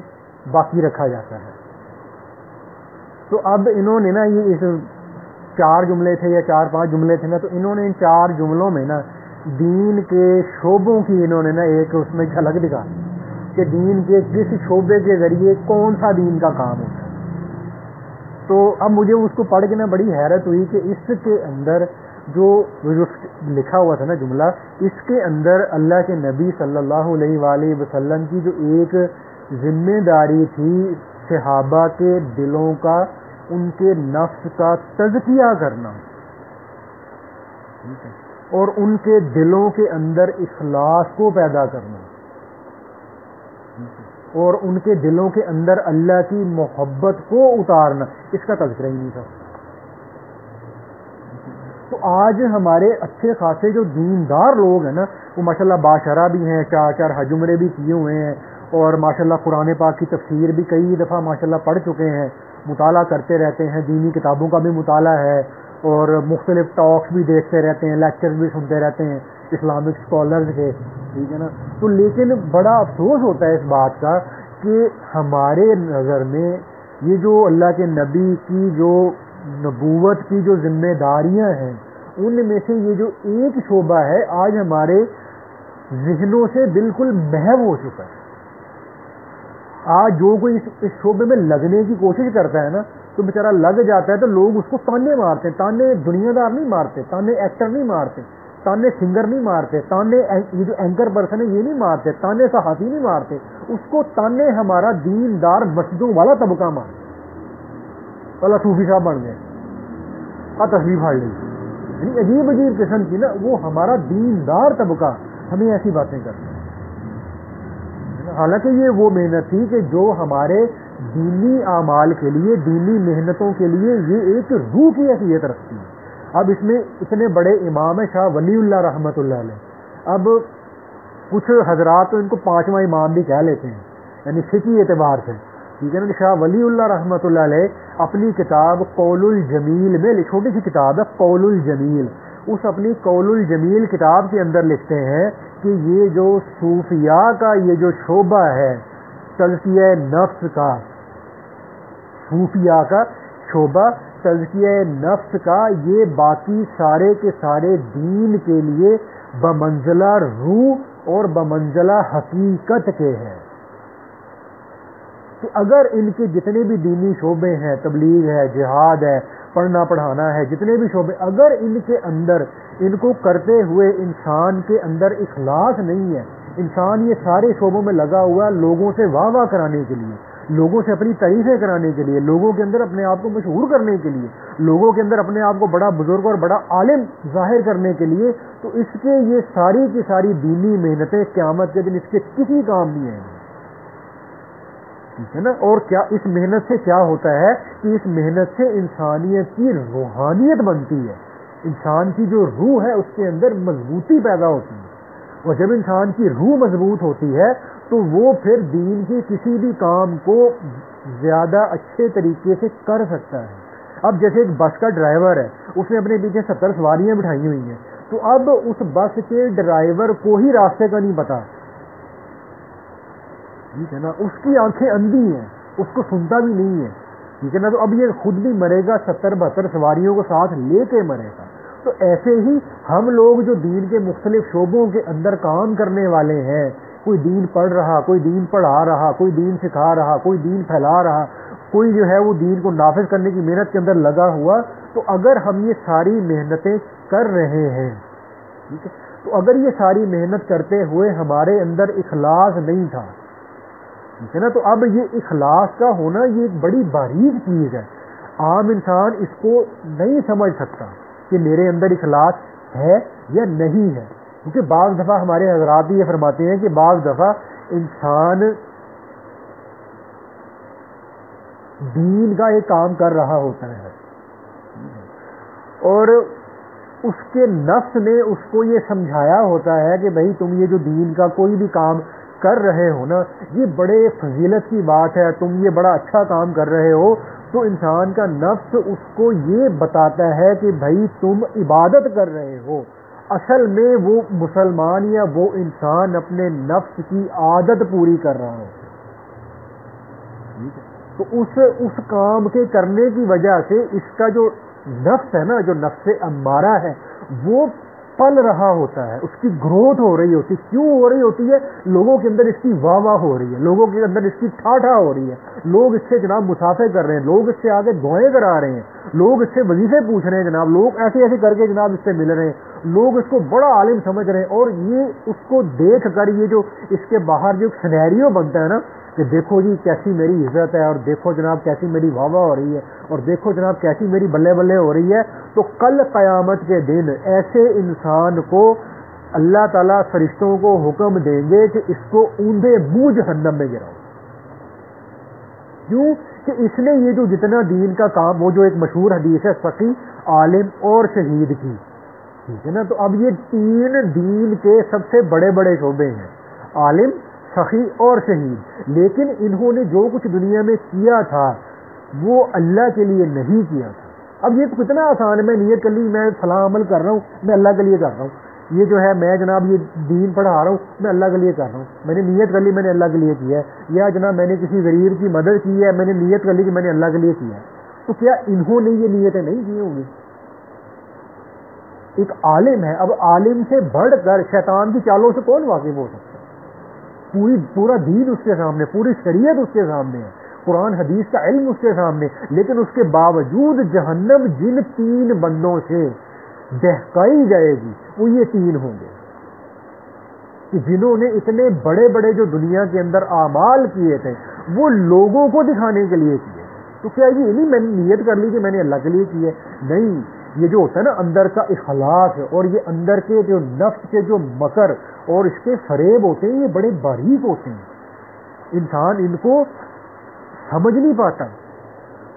باقی رکھا جاتا ہے. تو اب انہوں نے نا یہ اس 4 جملے تھے یا 4-5 جملے تھے نا, تو انہوں نے ان 4 جملوں میں نا دین کے شعبوں کی انہوں نے نا ایک اس میں جھلک دکھا کہ دین کے کس شعبے کے ذریعے کون سا دین کا کام ہوتا ہے. تو اب مجھے اس کو پڑھ کے نا بڑی حیرت ہوئی کہ اس کے اندر جو لکھا ہوا تھا نا جملہ, اس کے اندر اللہ کے نبی صلی اللہ علیہ وآلہ وسلم کی جو ایک ذمہ داری تھی صحابہ کے دلوں کا, ان کے نفس کا تزکیہ کرنا, اور ان کے دلوں کے اندر اخلاص کو پیدا کرنا, اور ان کے دلوں کے اندر اللہ کی محبت کو اتارنا, اس کا تذکرہ ہی نہیں تھا. تو آج ہمارے اچھے خاصے جو دیندار لوگ ہیں نا, وہ ماشاءاللہ باشرہ بھی ہیں, 4 حج عمرے بھی کیے ہوئے ہیں, اور ماشاءاللہ قرآن پاک کی تفسیر بھی کئی دفعہ ماشاءاللہ پڑھ چکے ہیں, مطالعہ کرتے رہتے ہیں, دینی کتابوں کا بھی مطالعہ ہے, اور مختلف ٹاکس بھی دیکھتے رہتے ہیں, لیکچر بھی سنتے رہتے ہیں اسلامک اسکالرز کے, ٹھیک ہے نا. تو لیکن بڑا افسوس ہوتا ہے اس بات کا کہ ہمارے نظر میں یہ جو اللہ کے نبی کی جو نبوت کی جو ذمہ داریاں ہیں, ان میں سے یہ جو ایک شعبہ ہے آج ہمارے ذہنوں سے بالکل محو ہو چکا ہے. آج جو کوئی اس شعبے میں لگنے کی کوشش کرتا ہے نا, تو بیچارہ لگ جاتا ہے, تو لوگ اس کو تانے مارتے ہیں. تانے دنیا دار نہیں مارتے, تانے ایکٹر نہیں مارتے, تانے سنگر نہیں مارتے, تانے یہ جو اینکر پرسن ہے یہ نہیں مارتے, تانے صحافی نہیں مارتے, اس کو تانے ہمارا دیندار مسجدوں والا طبقہ مارتے. اللہ صوفی صاحب بن گئے, تصویر پھاڑ لی, یعنی عجیب عجیب قسم کی نا, وہ ہمارا دیندار طبقہ ہمیں ایسی باتیں کرتا ہے. حالانکہ یہ وہ محنت تھی کہ جو ہمارے دینی اعمال کے لیے, دینی محنتوں کے لیے یہ ایک روح کی حیثیت رکھتی ہے. اب اس میں اتنے بڑے امام ہیں شاہ ولی اللہ رحمۃ اللہ علیہ, اب کچھ حضرات تو ان کو 5واں امام بھی کہہ لیتے ہیں یعنی فقہی اعتبار سے، ٹھیک ہے نا. شاہ ولی اللہ رحمۃ اللہ علیہ اپنی کتاب قول الجمیل میں، چھوٹی سی کتاب ہے قول الجمیل، اس اپنی قول الجمیل کتاب کے اندر لکھتے ہیں کہ یہ جو صوفیاء کا یہ جو شعبہ ہے تزکیہ نفس کا، صوفیاء کا شعبہ تزکیہ نفس کا، یہ باقی سارے کے سارے دین کے لیے بمنزلہ روح اور بمنزلہ حقیقت کے ہیں. کہ اگر ان کے جتنے بھی دینی شعبے ہیں، تبلیغ ہے، جہاد ہے، پڑھنا پڑھانا ہے، جتنے بھی شعبے، اگر ان کے اندر ان کو کرتے ہوئے انسان کے اندر اخلاص نہیں ہے، انسان یہ سارے شعبوں میں لگا ہوا لوگوں سے واہ واہ کرانے کے لیے، لوگوں سے اپنی تعریفیں کرانے کے لیے، لوگوں کے اندر اپنے آپ کو مشہور کرنے کے لیے، لوگوں کے اندر اپنے آپ کو بڑا بزرگ اور بڑا عالم ظاہر کرنے کے لیے، تو اس کے یہ ساری کی ساری دینی محنتیں قیامت کے دن اس کے کسی کام نہیں آئیں گی. ٹھیک ہے نا. اور کیا اس محنت سے کیا ہوتا ہے کہ اس محنت سے انسانیت کی روحانیت بنتی ہے، انسان کی جو روح ہے اس کے اندر مضبوطی پیدا ہوتی ہے، اور جب انسان کی روح مضبوط ہوتی ہے تو وہ پھر دین کے کسی بھی کام کو زیادہ اچھے طریقے سے کر سکتا ہے. اب جیسے ایک بس کا ڈرائیور ہے، اس نے اپنے پیچھے 70 سواریاں بٹھائی ہوئی ہیں، تو اب اس بس کے ڈرائیور کو ہی راستے کا نہیں پتا، ٹھیک ہے نا، اس کی آنکھیں اندھی ہیں، اس کو سنتا بھی نہیں ہے، ٹھیک ہے نا. تو اب یہ خود بھی مرے گا، 70-72 سواریوں کو ساتھ لے کے مرے گا. تو ایسے ہی ہم لوگ جو دین کے مختلف شعبوں کے اندر کام کرنے والے ہیں، کوئی دین پڑھ رہا، کوئی دین پڑھا رہا، کوئی دین سکھا رہا، کوئی دین پھیلا رہا، کوئی جو ہے وہ دین کو نافذ کرنے کی محنت کے اندر لگا ہوا، تو اگر ہم یہ ساری محنتیں کر رہے ہیں، ٹھیک ہے، تو اگر یہ ساری محنت کرتے ہوئے ہمارے اندر اخلاص نہیں تھا، ٹھیک ہے نا، تو اب یہ اخلاص کا ہونا یہ ایک بڑی باریک چیز ہے. عام انسان اس کو نہیں سمجھ سکتا کہ میرے اندر اخلاص ہے یا نہیں ہے، کیونکہ بعض دفعہ ہمارے حضرات یہ فرماتے ہیں کہ بعض دفعہ انسان دین کا ایک کام کر رہا ہوتا ہے اور اس کے نفس نے اس کو یہ سمجھایا ہوتا ہے کہ بھائی تم یہ جو دین کا کوئی بھی کام کر رہے ہو نا، یہ بڑے فضیلت کی بات ہے، تم یہ بڑا اچھا کام کر رہے ہو. تو انسان کا نفس اس کو یہ بتاتا ہے کہ بھائی تم عبادت کر رہے ہو، اصل میں وہ مسلمان یا وہ انسان اپنے نفس کی عادت پوری کر رہا ہے. تو اس کام کے کرنے کی وجہ سے اس کا جو نفس ہے نا، جو نفس امارہ ہے، وہ پل رہا ہوتا ہے، اس کی گروتھ ہو رہی ہوتی. کیوں ہو رہی ہوتی ہے؟ لوگوں کے اندر اس کی واہ واہ ہو رہی ہے، لوگوں کے اندر اس کی ٹھاٹھا ہو رہی ہے، لوگ اس سے جناب مسافے کر رہے ہیں، لوگ اس سے آگے دعائیں کرا رہے ہیں، لوگ اس سے وظیفے پوچھ رہے ہیں جناب، لوگ ایسے ایسے کر کے جناب اس سے مل رہے ہیں، لوگ اس کو بڑا عالم سمجھ رہے ہیں. اور یہ اس کو دیکھ کر یہ جو اس کے باہر جو سینیریو بنتا ہے نا کہ دیکھو جی کیسی میری عزت ہے، اور دیکھو جناب کیسی میری واہ واہ ہو رہی ہے، اور دیکھو جناب کیسی میری بلے بلے ہو رہی ہے، تو کل قیامت کے دن ایسے انسان کو اللہ تعالیٰ فرشتوں کو حکم دیں گے کہ اس کو اوندے منہ جہنم میں گراؤ. کیوں کہ اس نے یہ جو جتنا دین کا کام، وہ جو ایک مشہور حدیث ہے سخی، عالم اور شہید کی، ٹھیک ہے نا. تو اب یہ تین دین کے سب سے بڑے بڑے شعبے ہیں، عالم، سخی اور شہید. لیکن انہوں نے جو کچھ دنیا میں کیا تھا وہ اللہ کے لیے نہیں کیا تھا. اب یہ کتنا آسان ہے، میں نیت کر لی میں فلاں عمل کر رہا ہوں، میں اللہ کے لیے کر رہا ہوں. یہ جو ہے میں جناب یہ دین پڑھا رہا ہوں، میں اللہ کے لیے کر رہا ہوں، میں نے نیت کر لی میں نے اللہ کے لیے کیا ہے. یا جناب میں نے کسی غریب کی مدد کی ہے، میں نے نیت کر لی کہ میں نے اللہ کے لیے کیا ہے. تو کیا انہوں نے یہ نیتیں نہیں کی ہوں گی؟ ایک عالم ہے، اب عالم سے بڑھ کر شیطان کی چالوں سے کون واقف ہو سکتا ہے؟ پورا دین اس کے سامنے، پوری شریعت اس کے سامنے ہے، قرآن حدیث کا علم اس کے سامنے. لیکن اس کے باوجود جہنم جن تین بندوں سے دہکائی جائے گی وہ یہ تین ہوں گے کہ جنہوں نے اتنے بڑے بڑے جو دنیا کے اندر اعمال کیے تھے وہ لوگوں کو دکھانے کے لیے کیے. تو کیا یہ نہیں میں نے نیت کر لی کہ میں نے اللہ کے لیے کی ہے؟ نہیں، یہ جو ہوتا ہے نا اندر کا اخلاص اور یہ اندر کے جو نفس کے جو مکر اور اس کے فریب ہوتے ہیں یہ بڑے باریک ہوتے ہیں. انسان ان کو سمجھ نہیں پاتا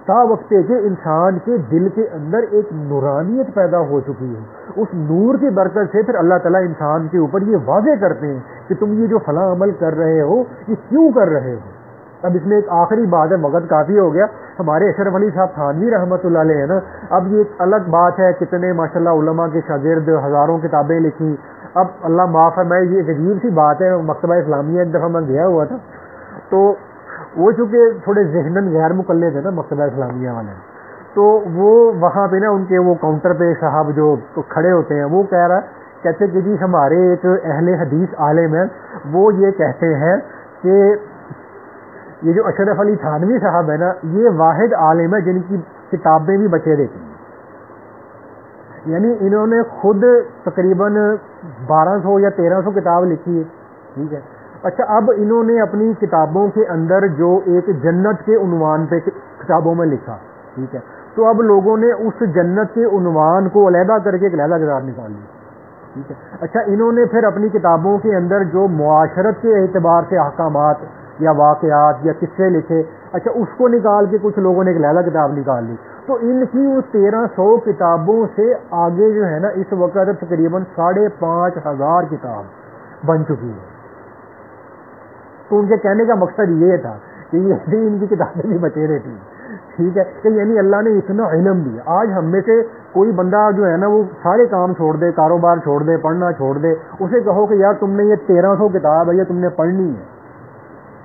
تا وقت کہ انسان کے دل کے اندر ایک نورانیت پیدا ہو چکی ہے. اس نور کی برکت سے پھر اللہ تعالیٰ انسان کے اوپر یہ واضح کرتے ہیں کہ تم یہ جو فلاں عمل کر رہے ہو یہ کیوں کر رہے ہو. اب اس میں ایک آخری بات ہے، وقت کافی ہو گیا. ہمارے اشرف علی صاحب تھانوی رحمۃ اللہ علیہ ہے نا، اب یہ ایک الگ بات ہے، کتنے ماشاءاللہ علماء کے شاگرد، ہزاروں کتابیں لکھی. اب اللہ معاف فرمائے، یہ ایک عجیب سی بات ہے. مکتبہ اسلامیہ ایک دفعہ میں گیا ہوا تھا، تو وہ چونکہ تھوڑے ذہناً غیر مقلد تھے نا مکتبہ اسلامیہ والے، تو وہ وہاں پہ نا ان کے وہ کاؤنٹر پہ صاحب جو کھڑے ہوتے ہیں، وہ کہتے کہ جی ہمارے ایک اہل حدیث عالم ہیں، وہ یہ کہتے ہیں کہ یہ جو اشرف علی تھانوی صاحب ہے نا، یہ واحد عالم ہے جن کی کتابیں بھی بچے دیتی ہیں. یعنی انہوں نے خود تقریباً 1200 یا 1300 کتاب لکھی ہے. ٹھیک ہے، اچھا اب انہوں نے اپنی کتابوں کے اندر جو ایک جنت کے عنوان پہ کتابوں میں لکھا، ٹھیک ہے، تو اب لوگوں نے اس جنت کے عنوان کو علیحدہ کر کے ایک علیحدہ کتاب نکال لی. ٹھیک ہے، اچھا انہوں نے پھر اپنی کتابوں کے اندر جو معاشرت کے اعتبار سے احکامات یا واقعات یا قصے لکھے، اچھا اس کو نکال کے کچھ لوگوں نے ایک علیحدہ کتاب نکال لی. تو ان کی اس 1300 کتابوں سے آگے جو ہے نا اس وقت تقریباً 5500 کتاب بن چکی ہے. تو ان کے کہنے کا مقصد یہ تھا کہ یہ ان کی کتابیں بھی بچے رہتی ہیں. ٹھیک ہے، کہ یعنی اللہ نے اتنا علم دیا. آج ہم میں سے کوئی بندہ جو ہے نا وہ سارے کام چھوڑ دے، کاروبار چھوڑ دے، پڑھنا چھوڑ دے، اسے کہو کہ یار تم نے یہ 1300 کتاب ہے یہ تم نے پڑھنی ہے،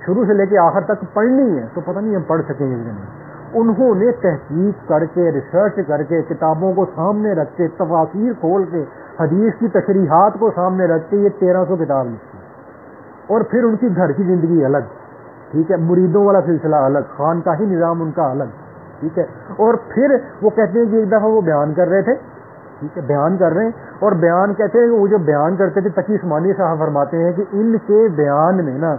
شروع سے لے کے آخر تک پڑھنی ہے، تو پتہ نہیں ہم پڑھ سکیں گے کہ نہیں. انہوں نے تحقیق کر کے، ریسرچ کر کے، کتابوں کو سامنے رکھ کے، تفاسیر کھول کے، حدیث کی تشریحات کو سامنے رکھ کے یہ 1300 کتاب لکھی. اور پھر ان کی گھر کی زندگی الگ، ٹھیک ہے، مریدوں والا سلسلہ الگ، خانقاہی نظام ان کا الگ. ٹھیک ہے، اور پھر وہ کہتے ہیں کہ ایک دفعہ وہ بیان کر رہے تھے، ٹھیک ہے، بیان کر رہے ہیں، اور بیان کہتے ہیں کہ وہ جو بیان کرتے تھے، تقی عثمانی صاحب فرماتے ہیں کہ ان کے بیان میں نا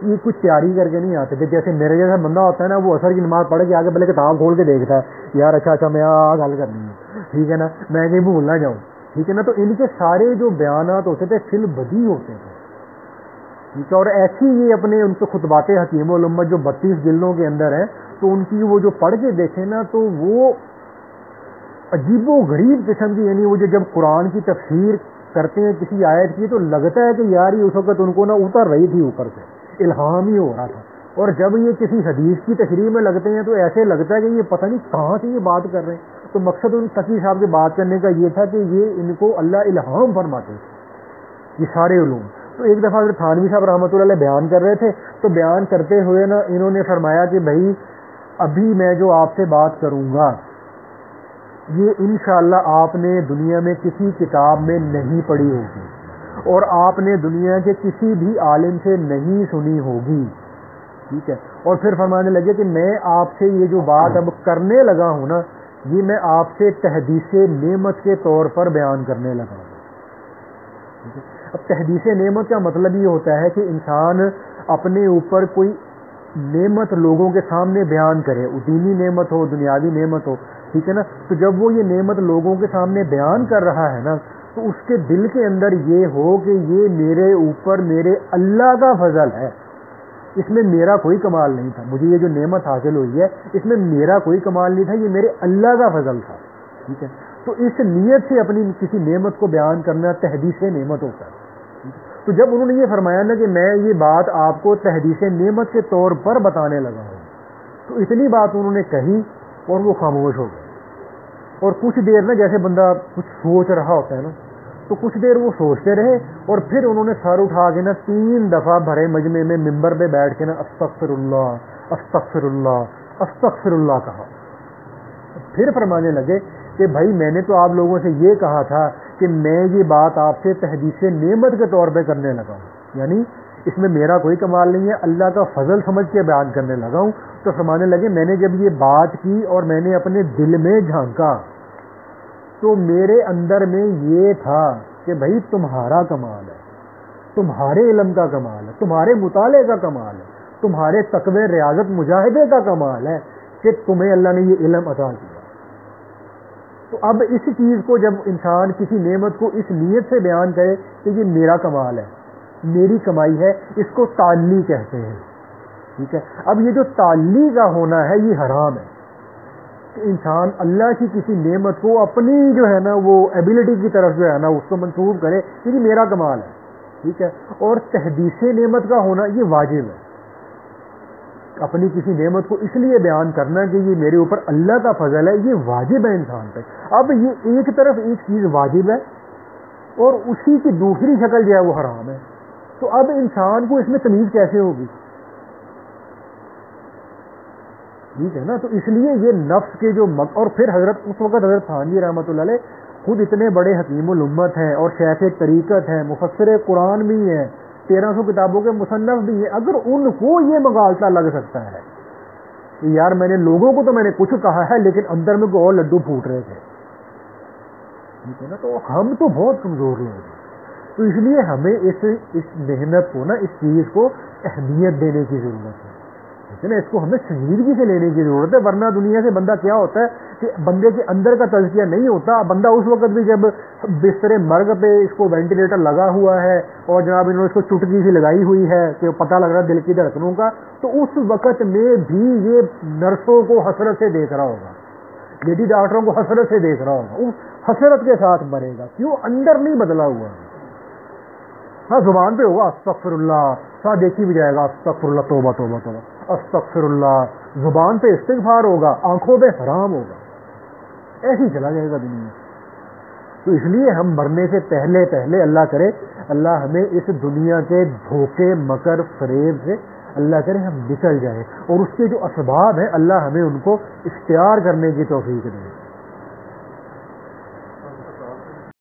یہ کچھ تیاری کر کے نہیں آتے تھے. جیسے میرے جیسا بندہ ہوتا ہے نا، وہ عصر کی نماز پڑھ کے آگے پہلے کتاب کھول کے دیکھتا ہے، یار اچھا میں گل کرنی ہے، ٹھیک ہے نا، میں کہیں بھول نہ جاؤں. ٹھیک ہے نا، تو ان کے سارے جو بیانات ہوتے تھے فل بدی ہوتے تھے. ٹھیک ہے، اور ایسی یہ اپنے ان کے خطبات حکیم الامت جو 32 جلدوں کے اندر ہیں، تو ان کی وہ جو پڑھ کے دیکھیں نا تو وہ عجیب و غریب قسم کی، یعنی وہ جو جب قرآن کی تفسیر کرتے ہیں کسی آیت کی تو لگتا ہے کہ یار یہ اس وقت ان کو نا اتر رہی تھی اوپر سے، الہام ہی ہو رہا تھا. اور جب یہ کسی حدیث کی تشریح میں لگتے ہیں تو ایسے لگتا ہے کہ یہ پتہ نہیں کہاں سے یہ بات کر رہے ہیں. تو مقصد ان تقی صاحب کے بات کرنے کا یہ تھا کہ یہ ان کو اللہ الہام فرماتے تھے یہ سارے علوم. تو ایک دفعہ حضرت تھانوی صاحب رحمۃ اللہ علیہ بیان کر رہے تھے، تو بیان کرتے ہوئے نا انہوں نے فرمایا کہ بھائی ابھی میں جو آپ سے بات کروں گا یہ انشاءاللہ آپ نے دنیا میں کسی کتاب میں نہیں پڑھی ہوگی اور آپ نے دنیا کے کسی بھی عالم سے نہیں سنی ہوگی. ٹھیک ہے، اور پھر فرمانے لگے کہ میں آپ سے یہ جو بات اب کرنے لگا ہوں نا، یہ میں آپ سے تحدیث نعمت کے طور پر بیان کرنے لگا ہوں. ٹھیک ہے، اب تحدیث نعمت کا مطلب یہ ہوتا ہے کہ انسان اپنے اوپر کوئی نعمت لوگوں کے سامنے بیان کرے، دینی نعمت ہو، دنیاوی نعمت ہو. ٹھیک ہے نا، تو جب وہ یہ نعمت لوگوں کے سامنے بیان کر رہا ہے نا، تو اس کے دل کے اندر یہ ہو کہ یہ میرے اوپر میرے اللہ کا فضل ہے، اس میں میرا کوئی کمال نہیں تھا. مجھے یہ جو نعمت حاصل ہوئی ہے اس میں میرا کوئی کمال نہیں تھا، یہ میرے اللہ کا فضل تھا. ٹھیک ہے، تو اس نیت سے اپنی کسی نعمت کو بیان کرنا تحدیث نعمت ہوتا ہے. تو جب انہوں نے یہ فرمایا نا کہ میں یہ بات آپ کو تحدیث نعمت کے طور پر بتانے لگا ہوں، تو اتنی بات انہوں نے کہی اور وہ خاموش ہو گئے. اور کچھ دیر نا جیسے بندہ کچھ سوچ رہا ہوتا ہے نا، تو کچھ دیر وہ سوچتے رہے اور پھر انہوں نے سر اٹھا کے نا 3 دفعہ بھرے مجمع میں ممبر پہ بیٹھ کے نا استغفر اللہ استغفر اللہ استغفر اللہ کہا. پھر فرمانے لگے کہ بھائی میں نے تو آپ لوگوں سے یہ کہا تھا کہ میں یہ بات آپ سے تحدیث نعمت کے طور پہ کرنے لگا ہوں، یعنی اس میں میرا کوئی کمال نہیں ہے، اللہ کا فضل سمجھ کے بیان کرنے لگا ہوں. تو فرمانے لگے میں نے جب یہ بات کی اور میں نے اپنے دل میں جھانکا تو میرے اندر میں یہ تھا کہ بھائی تمہارا کمال ہے، تمہارے علم کا کمال ہے، تمہارے مطالعے کا کمال ہے، تمہارے تقوی ریاضت مجاہدے کا کمال ہے کہ تمہیں اللہ نے یہ علم عطا کیا. تو اب اس چیز کو جب انسان کسی نعمت کو اس نیت سے بیان کرے کہ یہ میرا کمال ہے، میری کمائی ہے، اس کو تعلی کہتے ہیں. ٹھیک ہے، اب یہ جو تعلی کا ہونا ہے یہ حرام ہے کہ انسان اللہ کی کسی نعمت کو اپنی جو ہے نا وہ ایبلٹی کی طرف جو ہے نا اس کو منسوب کرے کہ یہ میرا کمال ہے. ٹھیک ہے، اور تحدیث نعمت کا ہونا یہ واجب ہے. اپنی کسی نعمت کو اس لیے بیان کرنا کہ یہ میرے اوپر اللہ کا فضل ہے، یہ واجب ہے انسان پہ. اب یہ ایک طرف ایک چیز واجب ہے اور اسی کی دوسری شکل جو ہے وہ حرام ہے، تو اب انسان کو اس میں تمیز کیسے ہوگی؟ ٹھیک ہے نا. تو اس لیے یہ نفس کے جو اور پھر اس وقت حضرت تھانوی رحمۃ اللہ علیہ خود اتنے بڑے حکیم الامت ہیں اور شیخ طریقت ہیں، مفسر قرآن بھی ہیں، 1300 کتابوں کے مصنف بھی ہیں. اگر ان کو یہ مغالطہ لگ سکتا ہے کہ یار میں نے لوگوں کو تو میں نے کچھ کہا ہے لیکن اندر میں کوئی اور لڈو پھوٹ رہے تھے، ٹھیک ہے نا، تو ہم تو بہت کمزور لوگ ہیں. تو اس لیے ہمیں اس محنت کو نا، اس چیز کو اہمیت دینے کی ضرورت ہے، ٹھیک ہے نا. اس کو ہمیں سنجیدگی سے لینے کی ضرورت ہے، ورنہ دنیا سے بندہ کیا ہوتا ہے کہ بندے کے اندر کا تزکیہ نہیں ہوتا. بندہ اس وقت بھی جب بستر مرگ پہ اس کو وینٹیلیٹر لگا ہوا ہے اور جناب انہوں نے اس کو چٹکی سی لگائی ہوئی ہے کہ پتہ لگ رہا ہے دل کی دھڑکنوں کا، تو اس وقت میں بھی یہ نرسوں کو حسرت سے دیکھ رہا ہوگا، لیڈی ڈاکٹروں کو حسرت سے دیکھ رہا ہوگا، اس حسرت کے ساتھ مرے گا. کیوں؟ اندر نہیں بدلا ہوا. ہاں زبان پہ ہوگا استغفر اللہ، ساتھ دیکھی بھی جائے گا استغفر اللہ، توبہ توبہ توبہ استغفر اللہ، زبان پہ استغفار ہوگا، آنکھوں پہ حرام ہوگا، ایسے ہی چلا جائے گا دنیا. تو اس لیے ہم مرنے سے پہلے اللہ کرے، اللہ ہمیں اس دنیا کے دھوکے مکر فریب سے اللہ کرے ہم نکل جائیں، اور اس کے جو اسباب ہیں اللہ ہمیں ان کو اختیار کرنے کی توفیق دے.